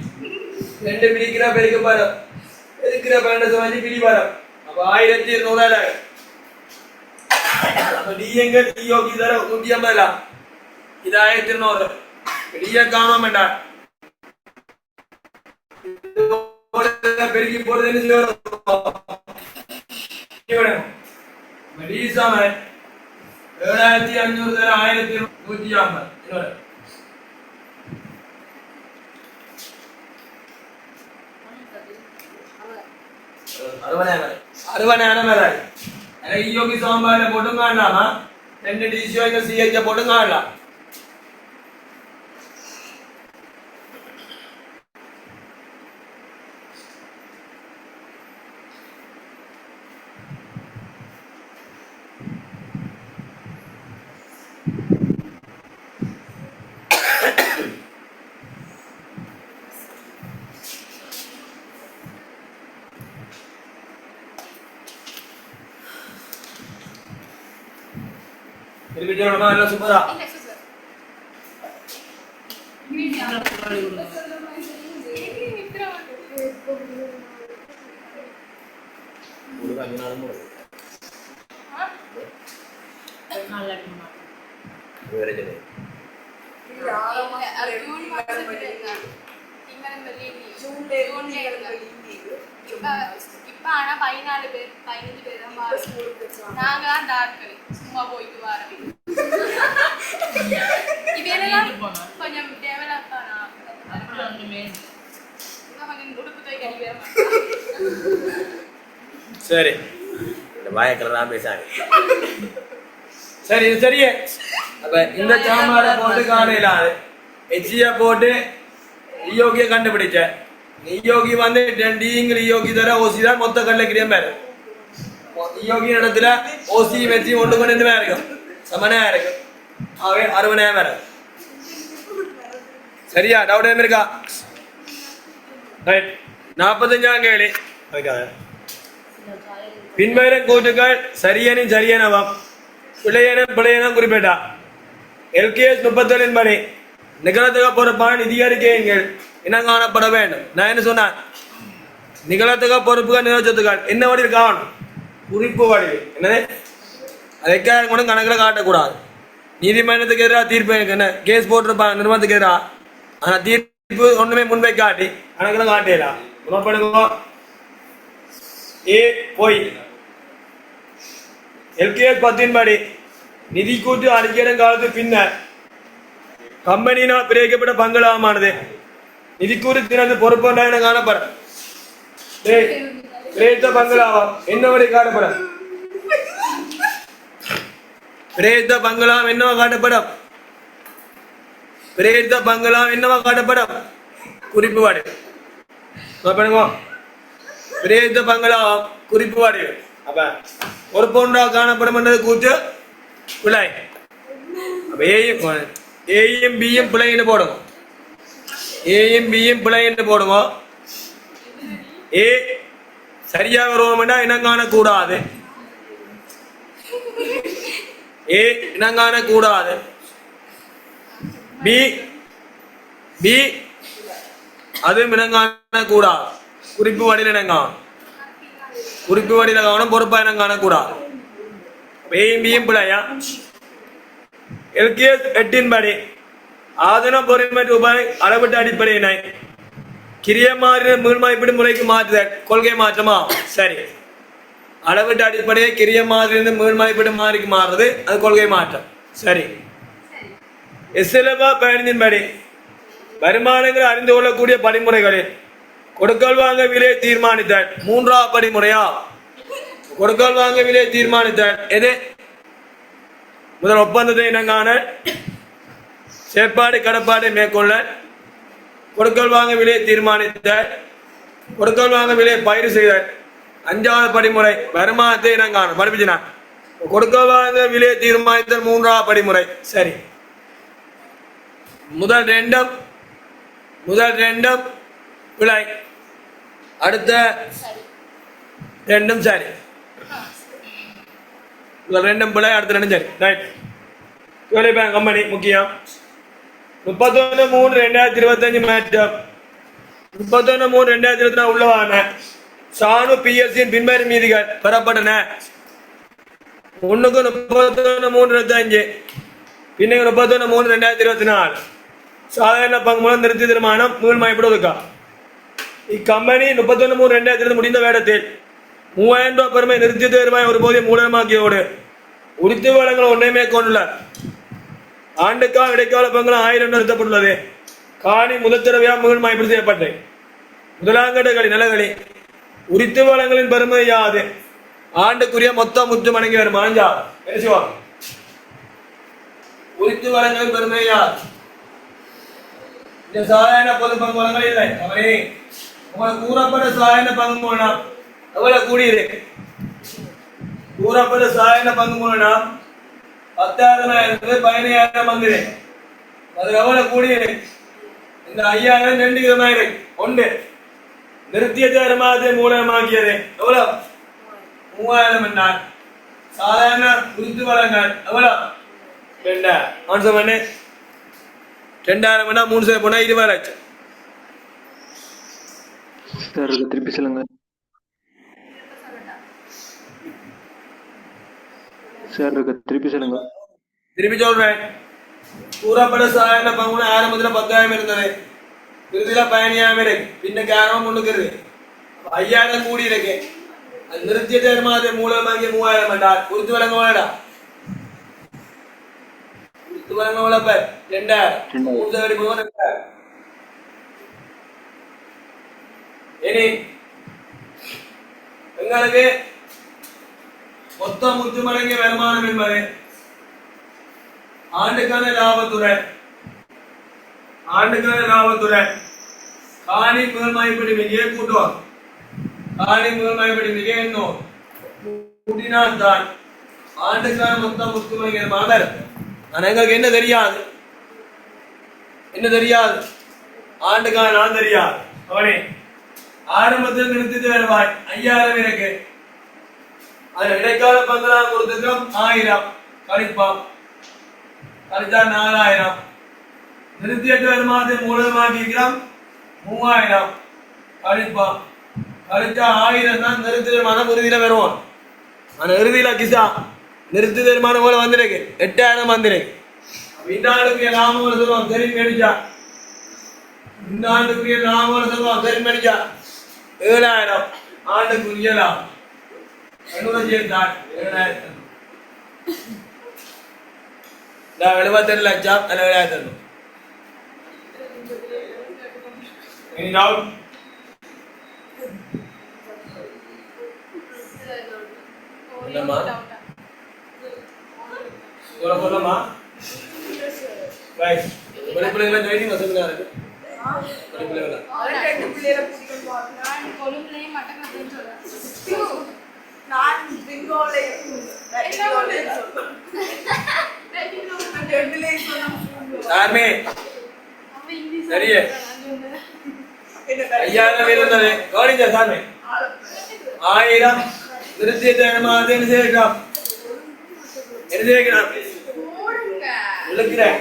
2 பிடிக்கிற பெருக்க பாரம் இருக்கிற 12 சமாஞ்சி பிடி பாரம் அப்ப 1200 அப்ப டி எங்க யோகி தர 150 இது 1200 டிய காணாம வேண்டாம். பெருக்கி போறது என்ன செய்யணும்? டி சம 7500 தர 1150 60 யோகி சாம்பார போட்டும் காணலாமா? 2 டிசியோ இங்க சிஹெச் போட்டும் காணலாம். இருக்கட்டும் எல்லாம் சூப்பரா இப்ப ஆனா 14 பேர் 15 பேர் தான் நாங்க தான் டாக்டர் சும்மா போயிட்டு வரோம். இதெல்லாம் கொஞ்சம் டெவலப் ஆனா கொஞ்சம் உடுப்பு துவைக்க வேற சரி இந்த வாயக்கலரா பேசாங்க. சரி இது சரியே. அப்ப இந்த சாம்பார போட்டு காணையில எச்சியா போட்டு யோகிய கண்டுபிடிச்ச யோகி வந்து டெண்டிங்கிற யோகி தர ஓசி தான் மொத்த கல்ல கிரியம் பேரு யோகி இடத்துல ஓசி வச்சு ஒன்று கொண்டு இருக்கும் சமனையா இருக்கு. ஆகவே 60 வேற சரியா? டவுட் எதுவும் இருக்கா? ரைட் 45ஆம் கேள்வி. பின்வரும் கூற்றுக்கள் சரியனும் சரியனவம் பிள்ளையனும் பிள்ளையனும் குறிப்பிட்டா. LKS 37 படி நிகழத்துக்கு பொறுப்பான நிதி அறிக்கைகள் என்ன காணப்பட வேண்டும்? நான் என்ன சொன்னேன்? நிகழத்துக்கு பொறுப்புகள் நிகழ்ச்சத்துக்கள் என்ன வடிவில் காணும்? குறிப்பு வடிவில். என்னது? அதுக்காக கூட கணக்கில் காட்டக்கூடாது. நீதிமன்றத்துக்கு எதிராக தீர்ப்பு என்ன கேஸ் போட்டிருப்பாங்க நிறுவனத்துக்கு எதிராக. ஆனால் தீர்ப்பு ஒன்றுமே முன்வை காட்டி கணக்கில் காட்டலாம். உணப்படுங்க ஏ போய் LKS 10 படி நிதி கூட்டு அறிக்கையிடம் காலத்துக்கு பின்னர் கம்பெனியினால் பிரிக்கப்பட்ட பங்களாமானது நிதிக்கூறு திறந்து பொறுப்பு காணப்படும். பிரேத பங்களாவம் என்னவரை காட்டப்படும்? பிரேத பங்களாம் என்னவா காட்டப்படும்? பிரேத பங்களாம் என்னவா காட்டப்படும்? குறிப்பு வாடு பண்ணுங்க. பிரேத பங்களாம் குறிப்பு வாடு. அப்ப ஒரு போன்றா காணப்படும் என்றது கூற்று பிழை. அப்ப ஏயும் பியும் பிழைன்னு போடுங்க. ஏயும் பியும் பிழைன்னு போடுங்க. ஏ சரியாக வருவோம்னா இனம் காணக்கூடாது. ஏ இனம் காணக்கூடாது. பி பி அதுவும் இனம் காணக்கூடாது. குறிப்பு வடியில் இனம் காணும். குறிப்பு வடியில கவனம் பொறுப்பா இனம் காணக்கூடாது. ஏயும் பியும் பிழையா? LKS 8 படி ஆதன பொறிமற்ற உபாய் அளவிட்ட அடிப்படையினை கிரிய மாறின மீள்மதிப்பீடு முறைக்கு மாற்றுதல் கொள்கை மாற்றமா? சரி. அளவிட்ட அடிப்படையை கிரிய மாதிரி மீள்மதிப்பீடு மாறிக்கு மாறுறது அது கொள்கை மாற்றம். சரி. எஸ்எல்எஃப் 15 படி வருமானங்கள் அறிந்து கொள்ளக்கூடிய படிமுறைகளில் கொடுக்கல் வாங்க விலை தீர்மானித்தல் 3ஆம் படிமுறையா? கொடுக்கல் வாங்க விலை தீர்மானித்தல் எது? முதல் ஒப்பந்தத்தை இனங்காண, செயற்பாடு கடப்பாடு மேற்கொள்ள, கொடுக்கல் வாங்க விலையை தீர்மானித்தல், கொடுக்கல் வாங்க விலையை பயிர் செய்தல். 5ஆவது படிமுறை வருமானத்தை இனங்காண படிப்பிச்சினா. கொடுக்கல் வாங்க விலையை தீர்மானித்தல் 3ஆம் படிமுறை. சரி. முதல் ரெண்டும் விலை, அடுத்த ரெண்டும் சரி. ரெண்டும் பிள்ளை அடுத்த ரெண்டும் சரி. ரைட். பேங்க் கம்பெனி முக்கியம். 31/3/2025 மாற்றம். 31/3/2024 உள்ளவான சாணு PSC பின்வரும் மீதிகள் பெறப்பட்டன. 1க்கு 31/3/2025 பின்னர் 31/3/2024 சாதாரண பங்கு மூலம் நிறுத்தி தீர்மானம் மீள்மதிப்பீடு ஒதுக்கா. இக்கம்பெனி 31/3/2025 முடிந்த வேடத்தில் 3000 ரூபாய் பெருமை நிறுத்தி தீர்மானம் ஒருபோதை மூலமாக்கியோடு உரித்து வளங்கள் ஒன்றையுமே கொண்டுள்ளார். ஆண்டுக்கால இடைக்கால பங்குகள் 1000 நிறுத்தப்பட்டுள்ளது. காணி முதல் தடவையாக மீள்மதிப்பீடு செய்யப்பட்டது. முதலாங்கடகளின் நிலங்களில் உரித்து வளங்களின் பெருமை யாது? ஆண்டுக்குரிய மொத்தம் முற்று மடங்கி வரும் மாஞ்சா பேசுவாங்க. உரித்து வளங்களின் பெருமை யாது? இந்த சாதாரண பொது பங்கு வளங்கள் இல்லை. அவரே உங்களுக்கு கூறப்பட்ட சாதாரண பங்கு மூலம் எவ்வளவு கூடியிருக்கு? கூறப்பட்ட சாதாரண பங்கு மூலம் 10,000 15,000 பங்கு. அது எவ்வளவு கூடியிருக்கு? இந்த 5,000 2 விதமாக இருக்கு. ஒன்று நிறுத்திய தீர்மானத்தை மூலமாக்கியது எவ்வளவு? 3,000 என்றால் சாதாரண உரித்து வளங்கள் எவ்வளவு? 2,000. ஆன்சர் பண்ணு. 2,000 பண்ணா 3 சேர் போனா 20 லட்சம். சார் திருப்பி சொல்லுங்க சார். திருப்பி சொல்லுங்க. திருப்பி சொல்றேன். கூறப்பட சாதாரண பங்கு ஆரம்பத்துல 10,000 இருந்தது. இறுதியில 15,000 இருக்கு. பின்னுக்கு ஆரம்பம் முன்னுக்கு இருக்கு. 5,000 கூடி இருக்கு. அது நிறுத்திய தீர்மானத்தை மூலமாக்கி 3,000 என்றால் உறுத்து வழங்க வேண்டாம். உறுத்து வழங்க எவ்வளவு? 2,000. இனி எங்களுக்கு மொத்த முற்று மடங்கிய வருமானம் என்பது ஆண்டுக்கான லாபத்துறை காணி மேல்மதிப்பீடு மிகையை கூட்டுவார். காணி மேல்மதிப்பீடு மிகை என்னும் கூட்டினால் தான் ஆண்டுக்கான மொத்த முற்று மடங்கிய வருமானம். ஆனா எங்களுக்கு என்ன தெரியாது? ஆண்டுக்கான நான் தெரியாது. அவனே ஆரம்பத்தில் நிறுத்தி வருவாய் 5,000 இருக்கு. அதுல இடைக்கால பங்களாக கொடுத்துக்கிறோம் 1000 கழிப்பாம். கழிச்சா 4,000. நிறுத்திய வருமானத்தை மூலமாக்கி இருக்கிறோம் 3,000 கழிப்பாம். கழிச்சா 1000 தான் நிறுத்தி வருமானம் இறுதியில வருவோம். ஆனா இறுதியில கிசா நிறுத்தி வருமானம் போல வந்திருக்கு 8,000 வந்திருக்கு. இந்த ஆண்டுக்குரிய லாபம் சொல்லுவோம் தெரியும் மேடிச்சா. இந்த ஆண்டுக்குரிய லாபம் சொல்லுவோம் தெரியும் மேடிச்சா 7,000 ஆண்டுக்குரிய லாபம். 72 லட்சம் 7,000. Any doubt? என்னம்மா சொல்லமா ரைட் பிள்ளைகளை ஜாயினிங் வசதியாக இருக்கு பிள்ளைகளை ரெண்டு பிள்ளைகளை கூட்டிட்டு வாங்க. நான் கொழும்புலயும் மட்டக்களப்புலயும் சொல்றேன். நான் பெங்கோலையும் ரெட்டிலோலையும் சொல்றேன். ரெண்டுலையும் சொன்னா சாமி அவ இங்கிலீஷ் சரியே என்ன ஐயாயிரம் இருந்தது கவனிங்க சாமி 1000 நிறுத்திய தேனமாக என்ன செய்யலாம் போடுங்க. விழுக்கிறேன்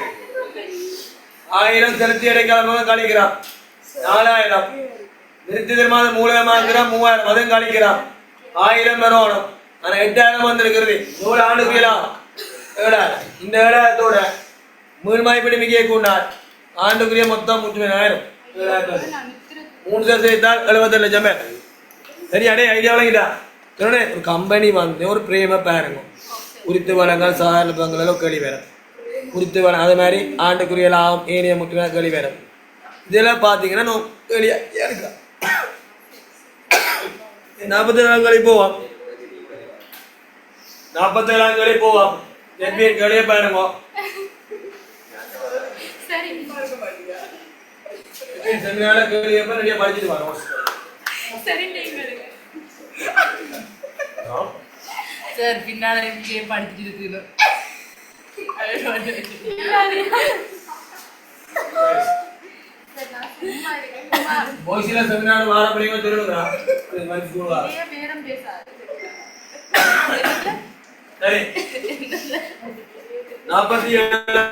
1000 செலுத்தி இடைக்காலமாக கழிக்கிறான் 4000 நிறுத்தி தருமாத மூலமாகிறான் 3000 அதுவும் கழிக்கிறான் 1000 வரணும் ஆனா 8000 வந்திருக்கிறது 100 ஆண்டுகளா இந்த ஏடாயத்தோட மீள்மாய்ப்படி மிக கூண்டார் ஆண்டுக்குரிய மொத்தம் 30,000 3 சேர்த்தால் 70 லட்சம் பேர் சரி அடே ஐடியா வழங்கிட்டா ஒரு கம்பெனி வந்து ஒரு பிரேம பாருங்க உரித்து வளங்கள் சாதாரண பங்களோ கேள்வி வேற உரித்து வளம் அதே மாதிரி ஆண்டுக்குரிய லாபம் ஏனிய முற்றுகை கேள்வி வேற இதெல்லாம் பார்த்தீங்கன்னா கேள்வியா இருக்கா 47 கேள்வி போவோம் 47 கேள்வி போவோம் என்பிஎன் கேள்வியை பாருங்க சரி செமினால கேள்வி எப்ப நிறைய படிச்சுட்டு வரோம் சரி நீங்க எடுங்க. சார் பின்னால இங்கே படிச்சுட்டு இருக்குது சரி, நான் சும்மா இருக்கேன். போய்சில செமினார் வார படிங்க சொல்லுங்க நிறைய பேரம் பேசாது. சரி 47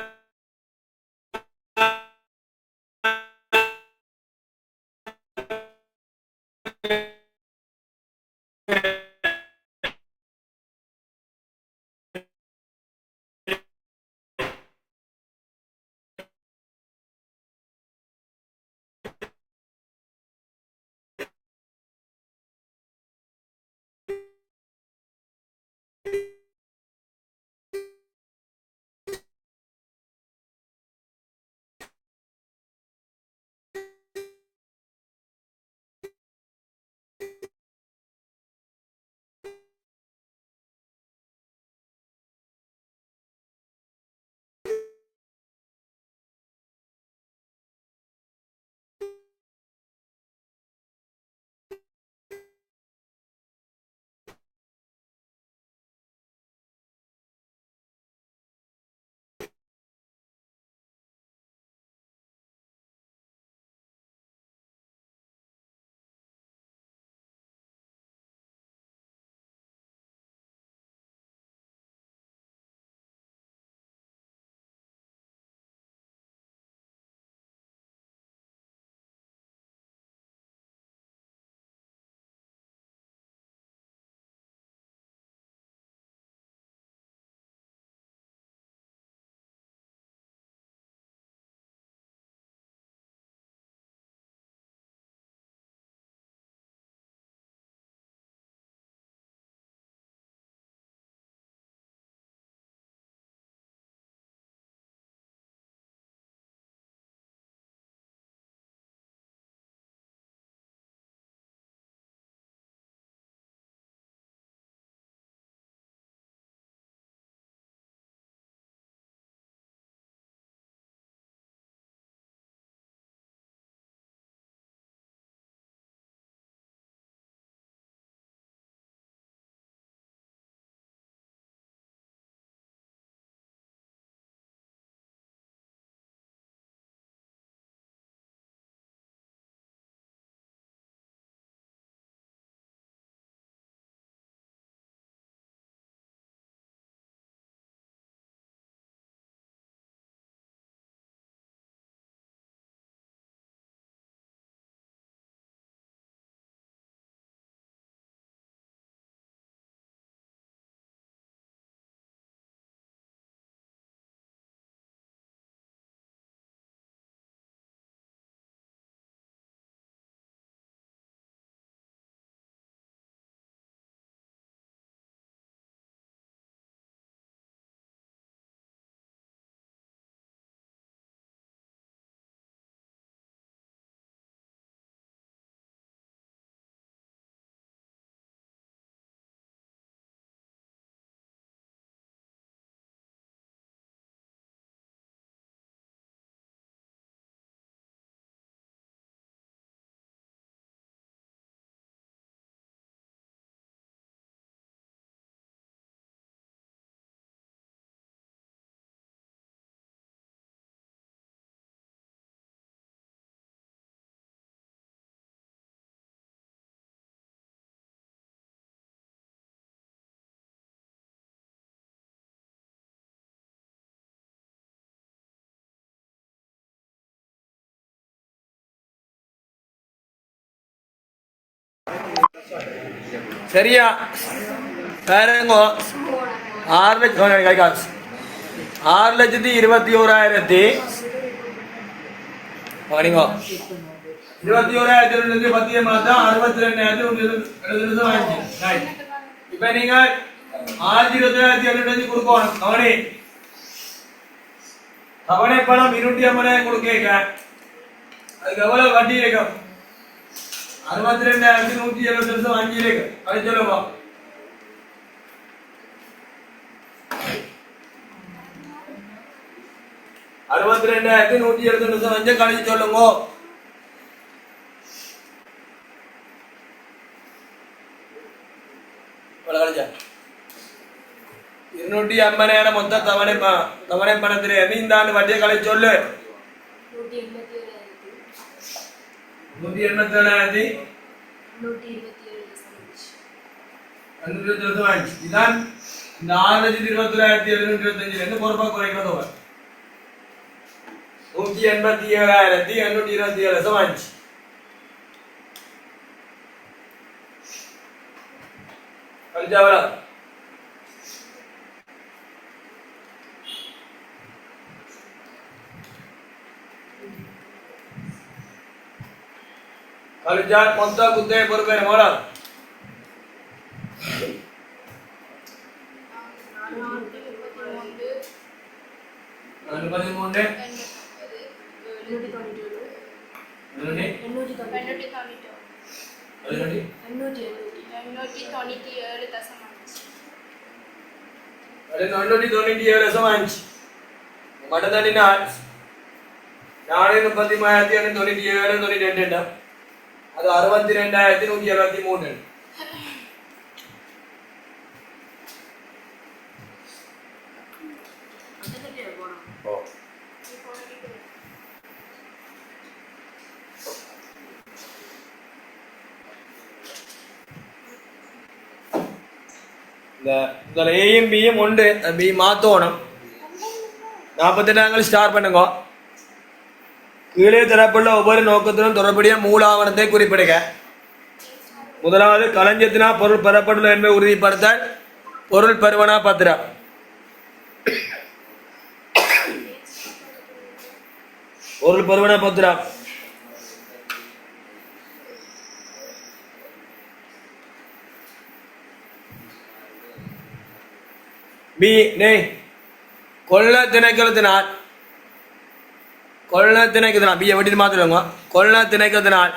சரியா பாருங்க 6,21,000 பாருங்க 21,000 10 மாதம் 62,000 இப்ப நீங்க 6,21,000 கொடுக்கணும் தவணை பணம் 250,000 கொடுக்க அதுக்கு எவ்வளவு வட்டி இருக்கும் 62,170 5 இருக்கு அது சொல்லுங்க 62,170 கழிச்சு சொல்லுங்க கழிச்சா 250,000 மொத்த தவணை பணத்திலே இந்த ஆண்டு வட்டியை கழிச்சு சொல்லு 187,000 இதான் இந்த 6,21,725 பொறுப்பா குறைக்கிறது 187,827 கழிச்சாவா கழிச்சால் மொத்த குத்தகை பொறுப்பேன் மோடா 897 മടതലിനാൽ 4,33,97 അത് 62,173 இதுல ஏயும் பியும் உண்டு பி மாத்தோணும் 48 ஸ்டார் பண்ணுங்க கீழே தரப்புள்ள ஒவ்வொரு நோக்கத்திலும் தொடர்புடைய மூலாவணத்தை குறிப்பிடுக முதலாவது களஞ்சியத்தினா பொருள் பெறப்பட்டுள்ள என்பதை உறுதிப்படுத்த பொருள் பெறுவனா பத்திரம் பொருள் பெறுவனா பத்திரம் பி நே கொள்ள திணைக்களத்தினால் பியை வெட்டி மாத்திடுவாங்க கொள்ள திணைக்களத்தினால்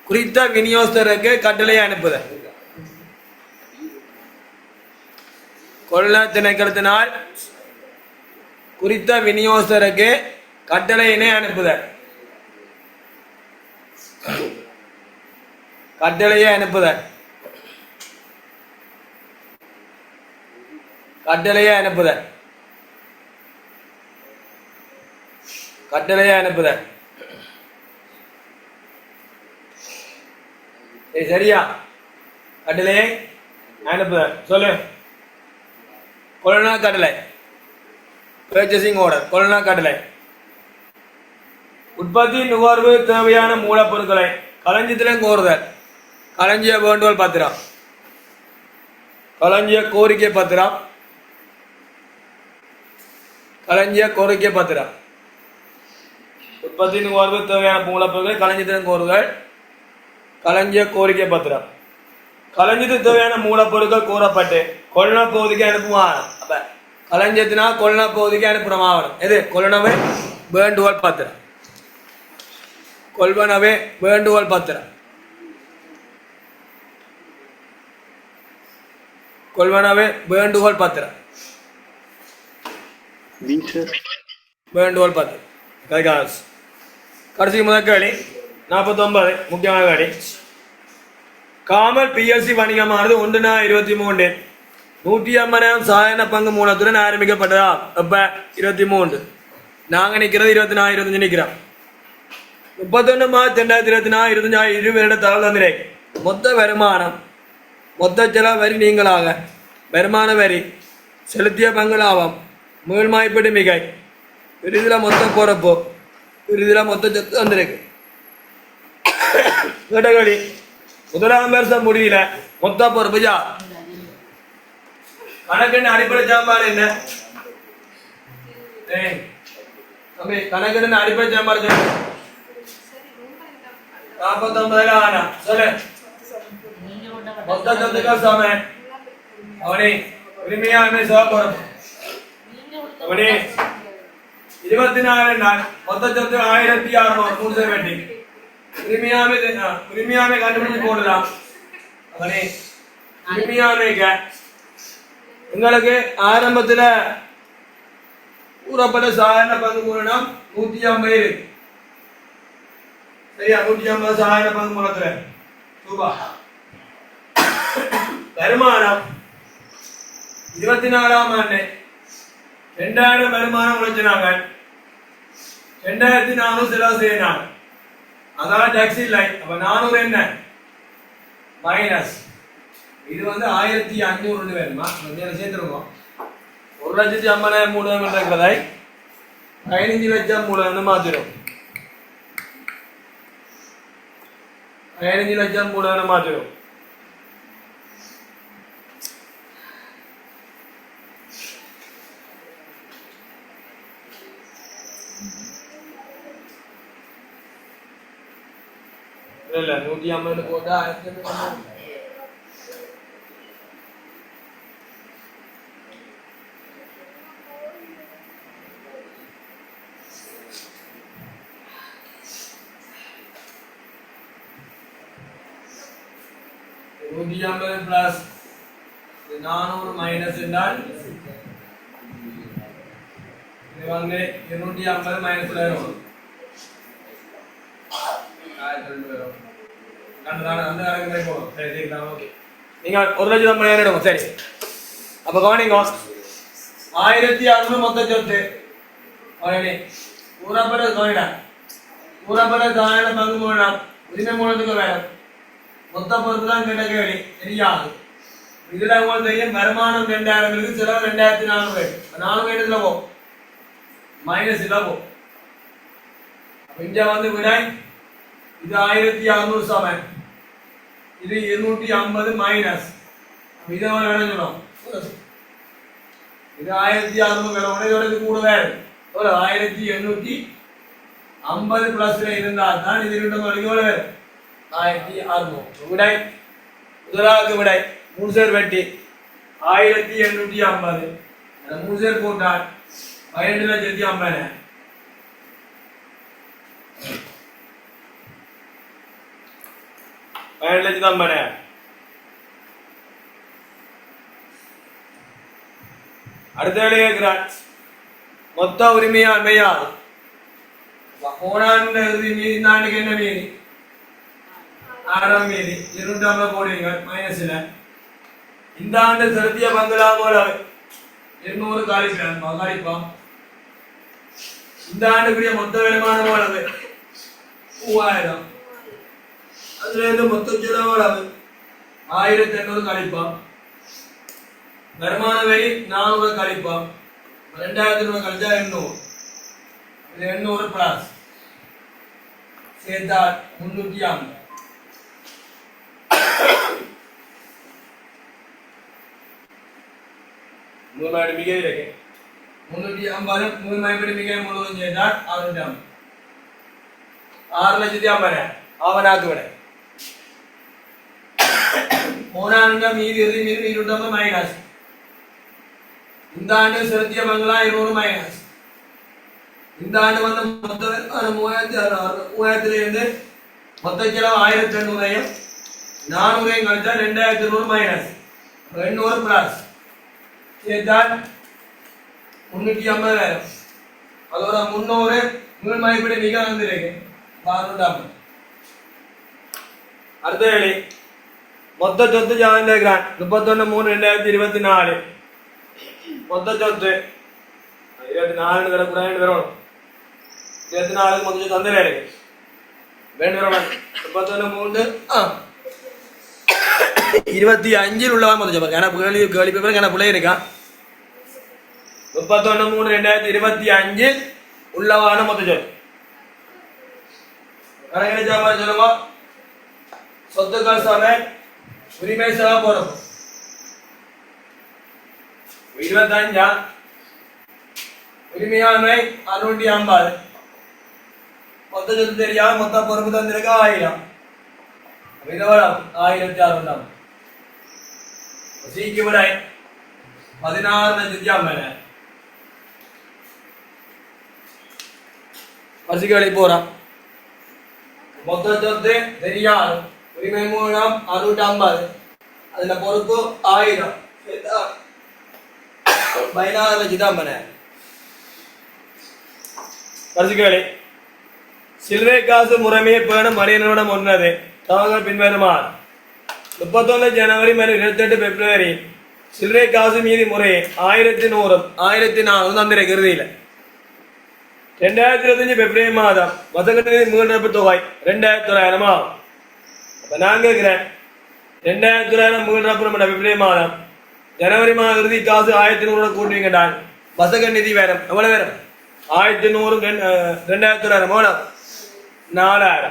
குறித்த விநியோகஸ்தருக்கு கட்டளையை அனுப்புதல் கொள்ள திணைக்களத்தினால் குறித்த விநியோகஸ்தருக்கு கட்டளையினை அனுப்புதல் கட்டளையை அனுப்புதல் கட்டளையை அனுப்புதல் கட்டளையை அனுப்புதல் சரியா கட்டளையை அனுப்புதல் சொல்லு கொள்னா கட்டளை பர்ச்சேசிங் ஆர்டர் கொள்னா கட்டளை உற்பத்தி நுகர்வு தேவையான மூலப்பொருட்களை களஞ்சியத்திலும் கோருதல் களஞ்சிய வேண்டுகோள் பத்திரம் களஞ்சிய கோரிக்கை பத்திரம் களஞ்சிய கோரிக்கை பத்திரம் உற்பத்தி நுகர்வு தேவையான மூலப்பொருட்களை களஞ்சியத்திலும் கோருதல் களஞ்சிய கோரிக்கை பத்திரம் களஞ்சியத்துக்கு தேவையான மூலப்பொருட்கள் கூறப்பட்டு கொள்ளுண பகுதிக்கு அனுப்புவாங்க அப்ப களஞ்சியத்தினா கொள்ளுண பகுதிக்கு அனுப்புறமாகணும் எது கொள்ளுணவை வேண்டுகோள் பத்திரம் கொள்வனவே வேண்டுகோள் பத்திரம் கொள்வனவே வேண்டுகோள் பத்திரம் வேண்டுகோள் பத்திரம் கடைசி முதல் கேள்வி 49 முக்கியமான கேள்வி காமல் PLC வணிகமானது 1/23 150,000 சாயன பங்கு மூலத்துடன் ஆரம்பிக்கப்பட்டதா அப்ப 23 நாங்க நிக்கிறது 24 நிக்கிறோம் 31 மார்ச் 2024 20 தகவல் தந்திரே மொத்த வருமானம் மொத்த செலவு வரி நீங்களாக வருமான வரி செலுத்திய பங்கு லாபம் மீள்மாய்ப்பீடு மிகை இறுதியில் மொத்த பொறுப்பு இறுதியில் மொத்த சொத்து வந்திருக்கு கேட்டகடி முதலாம் வருஷம் முடியல மொத்த பொறுப்பு ஜா கணக்கெண்ண அடிப்படை சாம்பார் என்ன தம்பி கணக்கெண்ண அடிப்படை சாம்பார் சொல்லு 49,000 ஆனா சொல்லு மொத்த சொத்துக்கா சம அவனே உரிமையாண்மை சிவபுரம் அவனே 24 நாள் மொத்த சொத்து 1600 3 வெட்டி உரிமையாமை கண்டுபிடிச்சு போடலாம் அவனே உரிமையாமைக்க உங்களுக்கு ஆரம்பத்துல கூறப்பட்ட சாதாரண பங்கு மூலம் 150 இருக்கு சரியா 150 சாதாரண பங்கு மூலத்துல ரூபாய் வருமானம் 24ஆம் ஆண்டு 2000 வருமானம் உழைச்சினாங்க 2400 செலவு செய்யினாங்க அதான் டாக்ஸி இல்லை அப்ப 400 என்ன மைனஸ் இது வந்து 1500 வேணுமா சேர்த்துருவோம் 1,50,000 மூலம் இருக்கிறதை 15 லட்சம் மூலம் மாத்திரும் 15 லட்சம் மூலம் மாத்திரும் இல்ல 150 போட்டா 1500 பிளஸ் 400 மைனஸ் என்றால் இது வந்து 250 மைனஸ் வரும் நீங்க 1,50,000 இடம் சரி அப்ப கவனிங்க 1600 மொத்த சொத்து கூறப்பட சாதாரண பங்கு மூலம் உரிமை மூலத்துக்கு வேணும் மொத்த பொறுப்பு தான் கேட்ட கேள்வி தெரியாது இதுல உங்களுக்கு தெரியும் வருமானம் 2000 செலவு 2400 400 இடத்துல போ மைனஸ் இல்ல போ இங்க வந்து விடை இது 1600 சமன் இது 250 மைனஸ் இதை வேணும் சொல்லும் இது 1600 வேணும் இதோட இது கூட வேணும் 1850 பிளஸ்ல இருந்தால் தான் இது 2 மணிக்கு வேணும் 1600 விடை முதலாவது விடை 3 சேர் வெட்டி 1850 3 சேர் போட்டால் 12,50,000 17,50,000 அடுத்த வேலை கேட்கிறான் மொத்த உரிமையாண்மையா போனாண்ட மீதி இந்த ஆண்டுக்கு என்ன மீதி 6 மீதி 250 போடுவீங்க மைனஸ்ல இந்த ஆண்டு செலுத்திய பங்களா போல 200 காலிப்பா இந்த ஆண்டுக்குரிய மொத்த வருமானம் போலது 3000 அதுல இருந்து மொத்த செலவு 1800 கழிப்பா வருமான வரி 400 கழிப்பா 2000 கழிச்சா 800 பிளஸ் சேர்த்தா 350 மூணு மிக இருக்கு 350 மூணு மிக முழுவதும் சேர்த்தால் 6,50,000 அவனாக்கு விட போனாங்க மீதி 250 மைனஸ் இந்த ஆண்டு செலுத்திய பங்களா 200 மைனஸ் இந்த ஆண்டு வந்து மொத்த 3000 இருந்து மொத்த செலவு 1800 400 கழிச்சா 2200 மைனஸ் 800 பிளஸ் சேர்த்தால் 350,000 அதோட 300 மூணு மதிப்பீடு மிக வந்திருக்கு 12. அடுத்த வேலை மொத்த சொத்து ஜாயின் டயக்ராம் 31/3/2024 மொத்த சொத்து 24 கிடக்குறாங்க வரணும் 24 மொத்த சொத்து அந்த வேலை வேண்டு வரணும் 31/3/25 உள்ளவா மொத்த சொத்து கேள்வி பேப்பர் என்ன பிள்ளை இருக்கா 31/3/2025 உள்ளவான மொத்த சொத்து கணக்கு ஜாமான் சொல்லுங்க. சொத்துக்கள் சபை உரிமை சபை பொறுப்பு 25 உரிமையாண்மை 650 மொத்த சொத்து தெரியாம மொத்த பொறுப்பு தந்திருக்க 1000 விதவளம் 1600 சீக்கு விடை 16,50,000 பசிகளி போறான் மொத்த சொத்து தெரியாது உரிமை மூலம் 650 அதுல பொறுப்பு 1000 16,50,000 பரிசுகளே சில்லறை காசு முறைமையை பேணும் மனிதனிடம் ஒன்றது தகவல்கள் பின்வருமாறு 31 ஜனவரி மற்றும் 28 பிப்ரவரி சில்லறை காசு மீதி முறையை 1100 1400 தந்திர இறுதியில் 2025 பிப்ரவரி மாதம் மொத்தக்கட்டணி மீண்டெடுப்பு தொகை 2900 ஆகும். அப்ப நான் கேட்கிறேன் 2900 மீண்டெடுப்பு பிப்ரவரி மாதம் ஜனவரி மாதம் இறுதி காசு 1100 கூட்டுவீங்கடால் வசக நிதி வேணும் எவ்வளவு வேணும் 1100 2000 எவ்வளவு 4000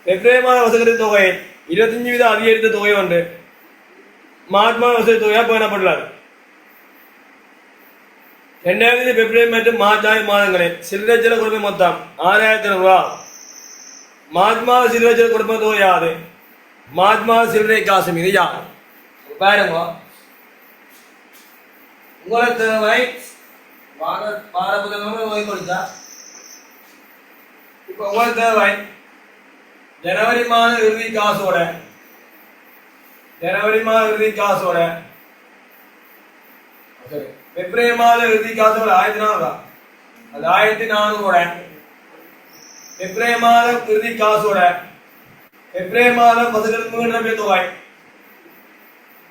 பிப்ரவரி மாத வசக நிதி தொகை 25% அதிகரித்த தொகை ஒன்று மார்ச் மாத வசதி தொகையாக பேணப்பட்டுள்ளது. 2000 பிப்ரவரி மற்றும் மார்ச் ஆகிய மாதங்களில் சில்லறை செலவு கொடுமை மொத்தம் 6000 ரூபாய். மார்ச் மாத சில்லறை செலவு கொடுமை தொகை யாது? மார்ச் மாத சில்லறை காசு மீது யாது? பாருங்க உங்களை தேவை பாரபுதமாக நோய் கொடுத்தா இப்ப உங்களை தேவை ஜனவரி மாத இறுதி காசோட பிப்ரவரி மாத இறுதி காசோட 1400 அது 1400 பிப்ரவரி மாதம் இறுதி காசோட பிப்ரவரி மாதம் பசுக்கள் மீண்டெடுப்பு தொகை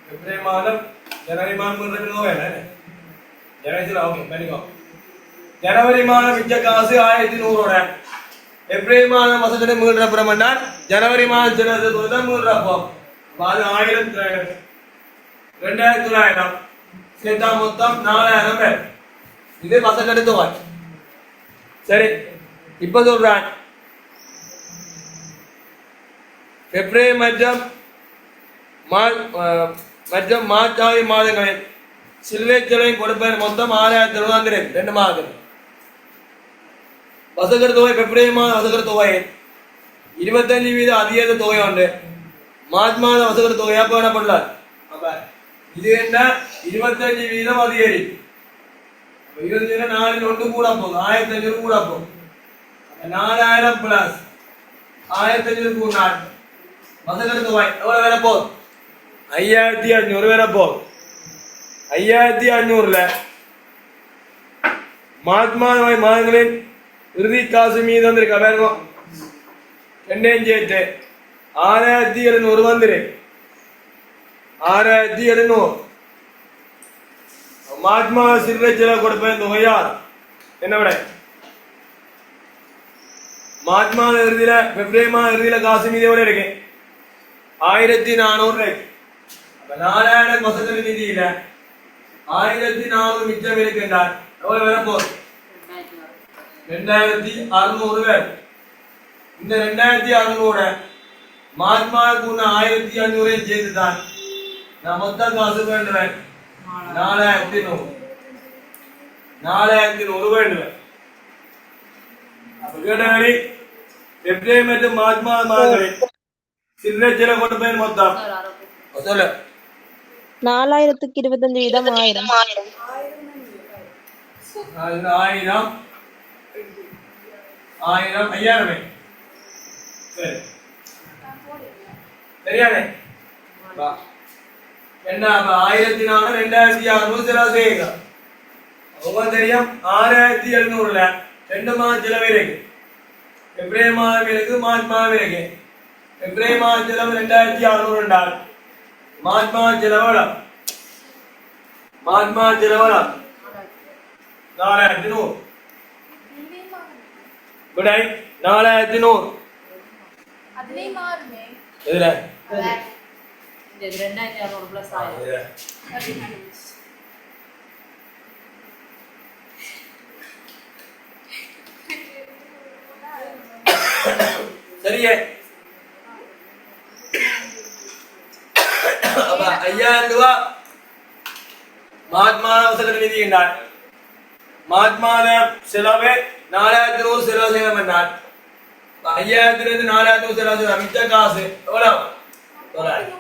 பிப்ரவரி மாதம் ஜனவரி மாதம் மீண்டெடுப்பு தொகை ஜனவரி மாதம் மிச்ச காசு 1100 பிப்ரவரி மாதம் வசதி மீண்டெடுப்பு என்றால் ஜனவரி மாதம் மீண்டெடுப்போம் அது 2900 சேர்த்தா மொத்தம் 4000 பேர் இது வசதி தொகை. சரி இப்ப சொல்றேன் பிப்ரவரி மற்றும் மார்ச் ஆகிய மாதங்களில் சில்லறை செலவை கொடுப்பேன் மொத்தம் 6000 2 மாதம் வசகர் தொகை பிப்ரவரி மாத வசகர் தொகை 25% அதிகரித்த தொகை உண்டு மார்ச் மாத வசகர் தொகையா பேணப்பட்டுள்ளது. அப்ப இது என்ன 25% அதிகரி 25 4 ஒன்று கூட போகும் 1500 கூட போகும் 4000 பிளஸ் 1500 கூடினால் வசகர் தொகை எவ்வளவு வேற போகும் 5500 வேற போகும். 5500ல மார்ச் மாதங்களின் இறுதி காசு மீது வந்திருக்க பாருங்க 2 6700 வந்துரு 6700 மார்ச் மாத சில்லறை செலவு கொடுப்பேன் தொகையார் என்ன விட மார்ச் மாத இறுதியில பிப்ரவரி மாத இறுதியில காசு மீது எவ்வளவு இருக்கு 1400 இருக்கு. அப்ப 4000 வசதி நிதியில 1400 மிச்சம் இருக்கின்றார் எவ்வளவு வேற போகுது 2600 பேர். இந்த 2600 மார்ச் மாதம் 1500 சேர்த்துதான் நான் மொத்த காசு வேண்டுவேன் 4100 வேண்டுவேன். அப்ப கேட்டவரை பிப்ரவரி மற்றும் மார்ச் மாதங்களில் சில்லறை செலவு கொடுப்பேன் மொத்தம் சொல்லு 4000க்கு 25% 1000 5000 சரி சரியானே என்ன 1400 2600 செலவு செய்யுங்க. உங்களுக்கு தெரியும் 6700ல 2 மாதம் செலவு இருக்கு பிப்ரவரி மாதம் இருக்கு மார்ச் மாதம் இருக்கு. பிப்ரவரி மாதம் செலவு 2600 என்றால் மார்ச் மாதம் செலவு 4100 விடை 4100 அதுவே மாறுமே எதுல இந்த 2600 பிளஸ் ஆயிரம் அப்படின்னு சரியே அப்ப 5000 ரூபாய் மாத்மான அவசர நிதி என்றார் மாத்மான செலவு 4100 செலவு செய்யணும் என்றார் 5000 இருந்து 4100 செலவு செய்யணும் மிச்ச காசு எவ்வளவு 900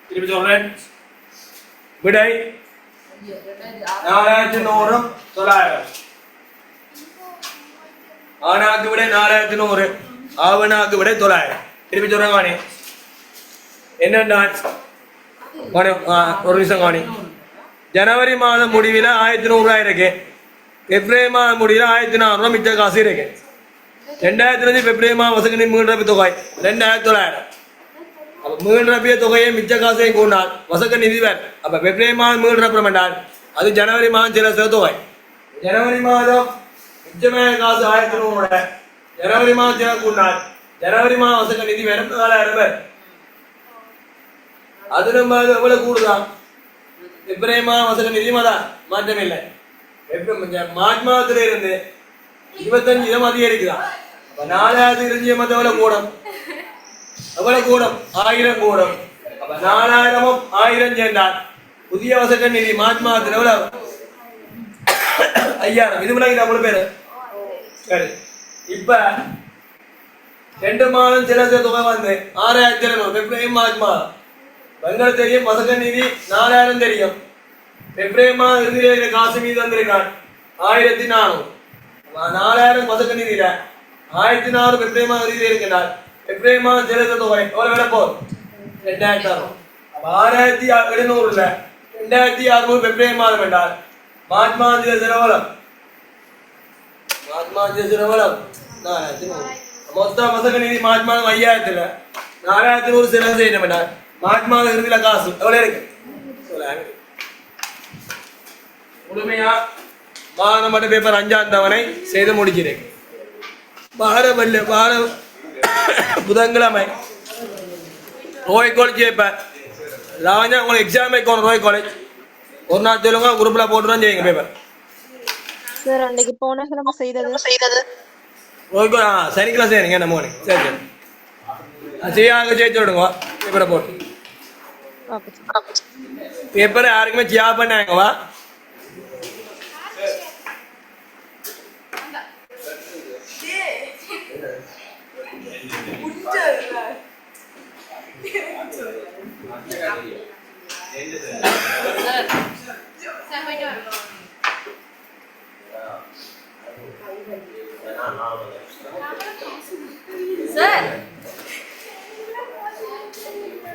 திருப்பி சொல்றேன் விடை 4100 900 ஆனாக்கு விட 4100 ஆவணாக்கு விட 900 திருப்பி சொல்றாங்க வாணி என்னன்னா ஒரு நிமிஷம் காணி ஜனவரி மாதம் முடிவில் 1100 இருக்கு பிப்ரவரி மாதம் முடிவில் 1400 மிச்ச காசு இருக்கு 2005 பிப்ரவரி மாதம் வசதி மீண்டும் தொகை 2900 அப்ப மீண்டும் தொகையை மிச்ச காசையும் கூடால் வசக்க நிதி வேறு அப்ப பிப்ரவரி மாதம் மீண்டும் என்றால் அது ஜனவரி மாதம் சில தொகை ஜனவரி மாதம் மிச்சமான காசு 1100 ஜனவரி மாதம் சில கூடால் ஜனவரி மாதம் வசக்க நிதி வேறு 4000 பேர் அது நம்ம எவ்வளவு கூடுதான் பிப்ரவரி மாதம் வசக்க நிதி மாற்றம் இல்லை மார்ச் மாதத்துல இருந்து 25 அதிகரிக்குதான் 4000 இருந்து எவ்வளவு கூடும் எவ்வளவு கூடும் 1000 கூடும் அப்ப 4000 1000 சேர்ந்தால் புதிய வசக்க நிதி மார்ச் மாதத்துல எவ்வளவு 5000 இது விலகி அவ்வளவு பேரு சரி இப்ப 2 மாதம் சில தொகை வந்து 6000 பிப்ரவரி மார்ச் மாதம் உங்களுக்கு தெரியும் வசக்க நிதி 4000 தெரியும் பிப்ரவரி மாதம் இறுதியில காசு மீது வந்திருக்கான் 1400 4000 வசக்க நிதியில 1400 பிப்ரவரி மாதம் இறுதியில் இருக்கின்றார் பிப்ரவரி மாதம் செலுத்த தொகை எவ்வளவு விட போதும் 2000 அப்ப 6700 2600 பிப்ரவரி மாதம் என்றால் மார்ச் மாதம் செலவலம் மார்ச் மாதம் செலவலம் 4000 மொத்த வசக்க நிதி மார்ச் மாதம் 5000 4100 செலவு செய்யணும் என்றால் மார்ச் மாதம் இறுதியில காசு எவ்வளவு இருக்கு முழுமையா மாதம் பேப்பர் 5ஆம் தவணை செய்து முடிக்கிறேன் வார புதன்கிழமை ரோய் காலேஜ் பேப்பர் லாவஞ்சா உங்களுக்கு எக்ஸாம் வைக்கணும் ரோய் காலேஜ் ஒரு நாள் சொல்லுங்க குரூப்ல போட்டுதான் செய்யுங்க பேப்பர் சார் அன்னைக்கு போன கிழமை செய்தது ரோய் சனிக்கிழமை செய்யுங்க நம்ம சரி சரி செய்யாங்க ஜெயிச்சு விடுங்க பேப்பரை போட்டு பேப்பர் யாருக்குமே ஜியா பண்ணாங்கவா சார்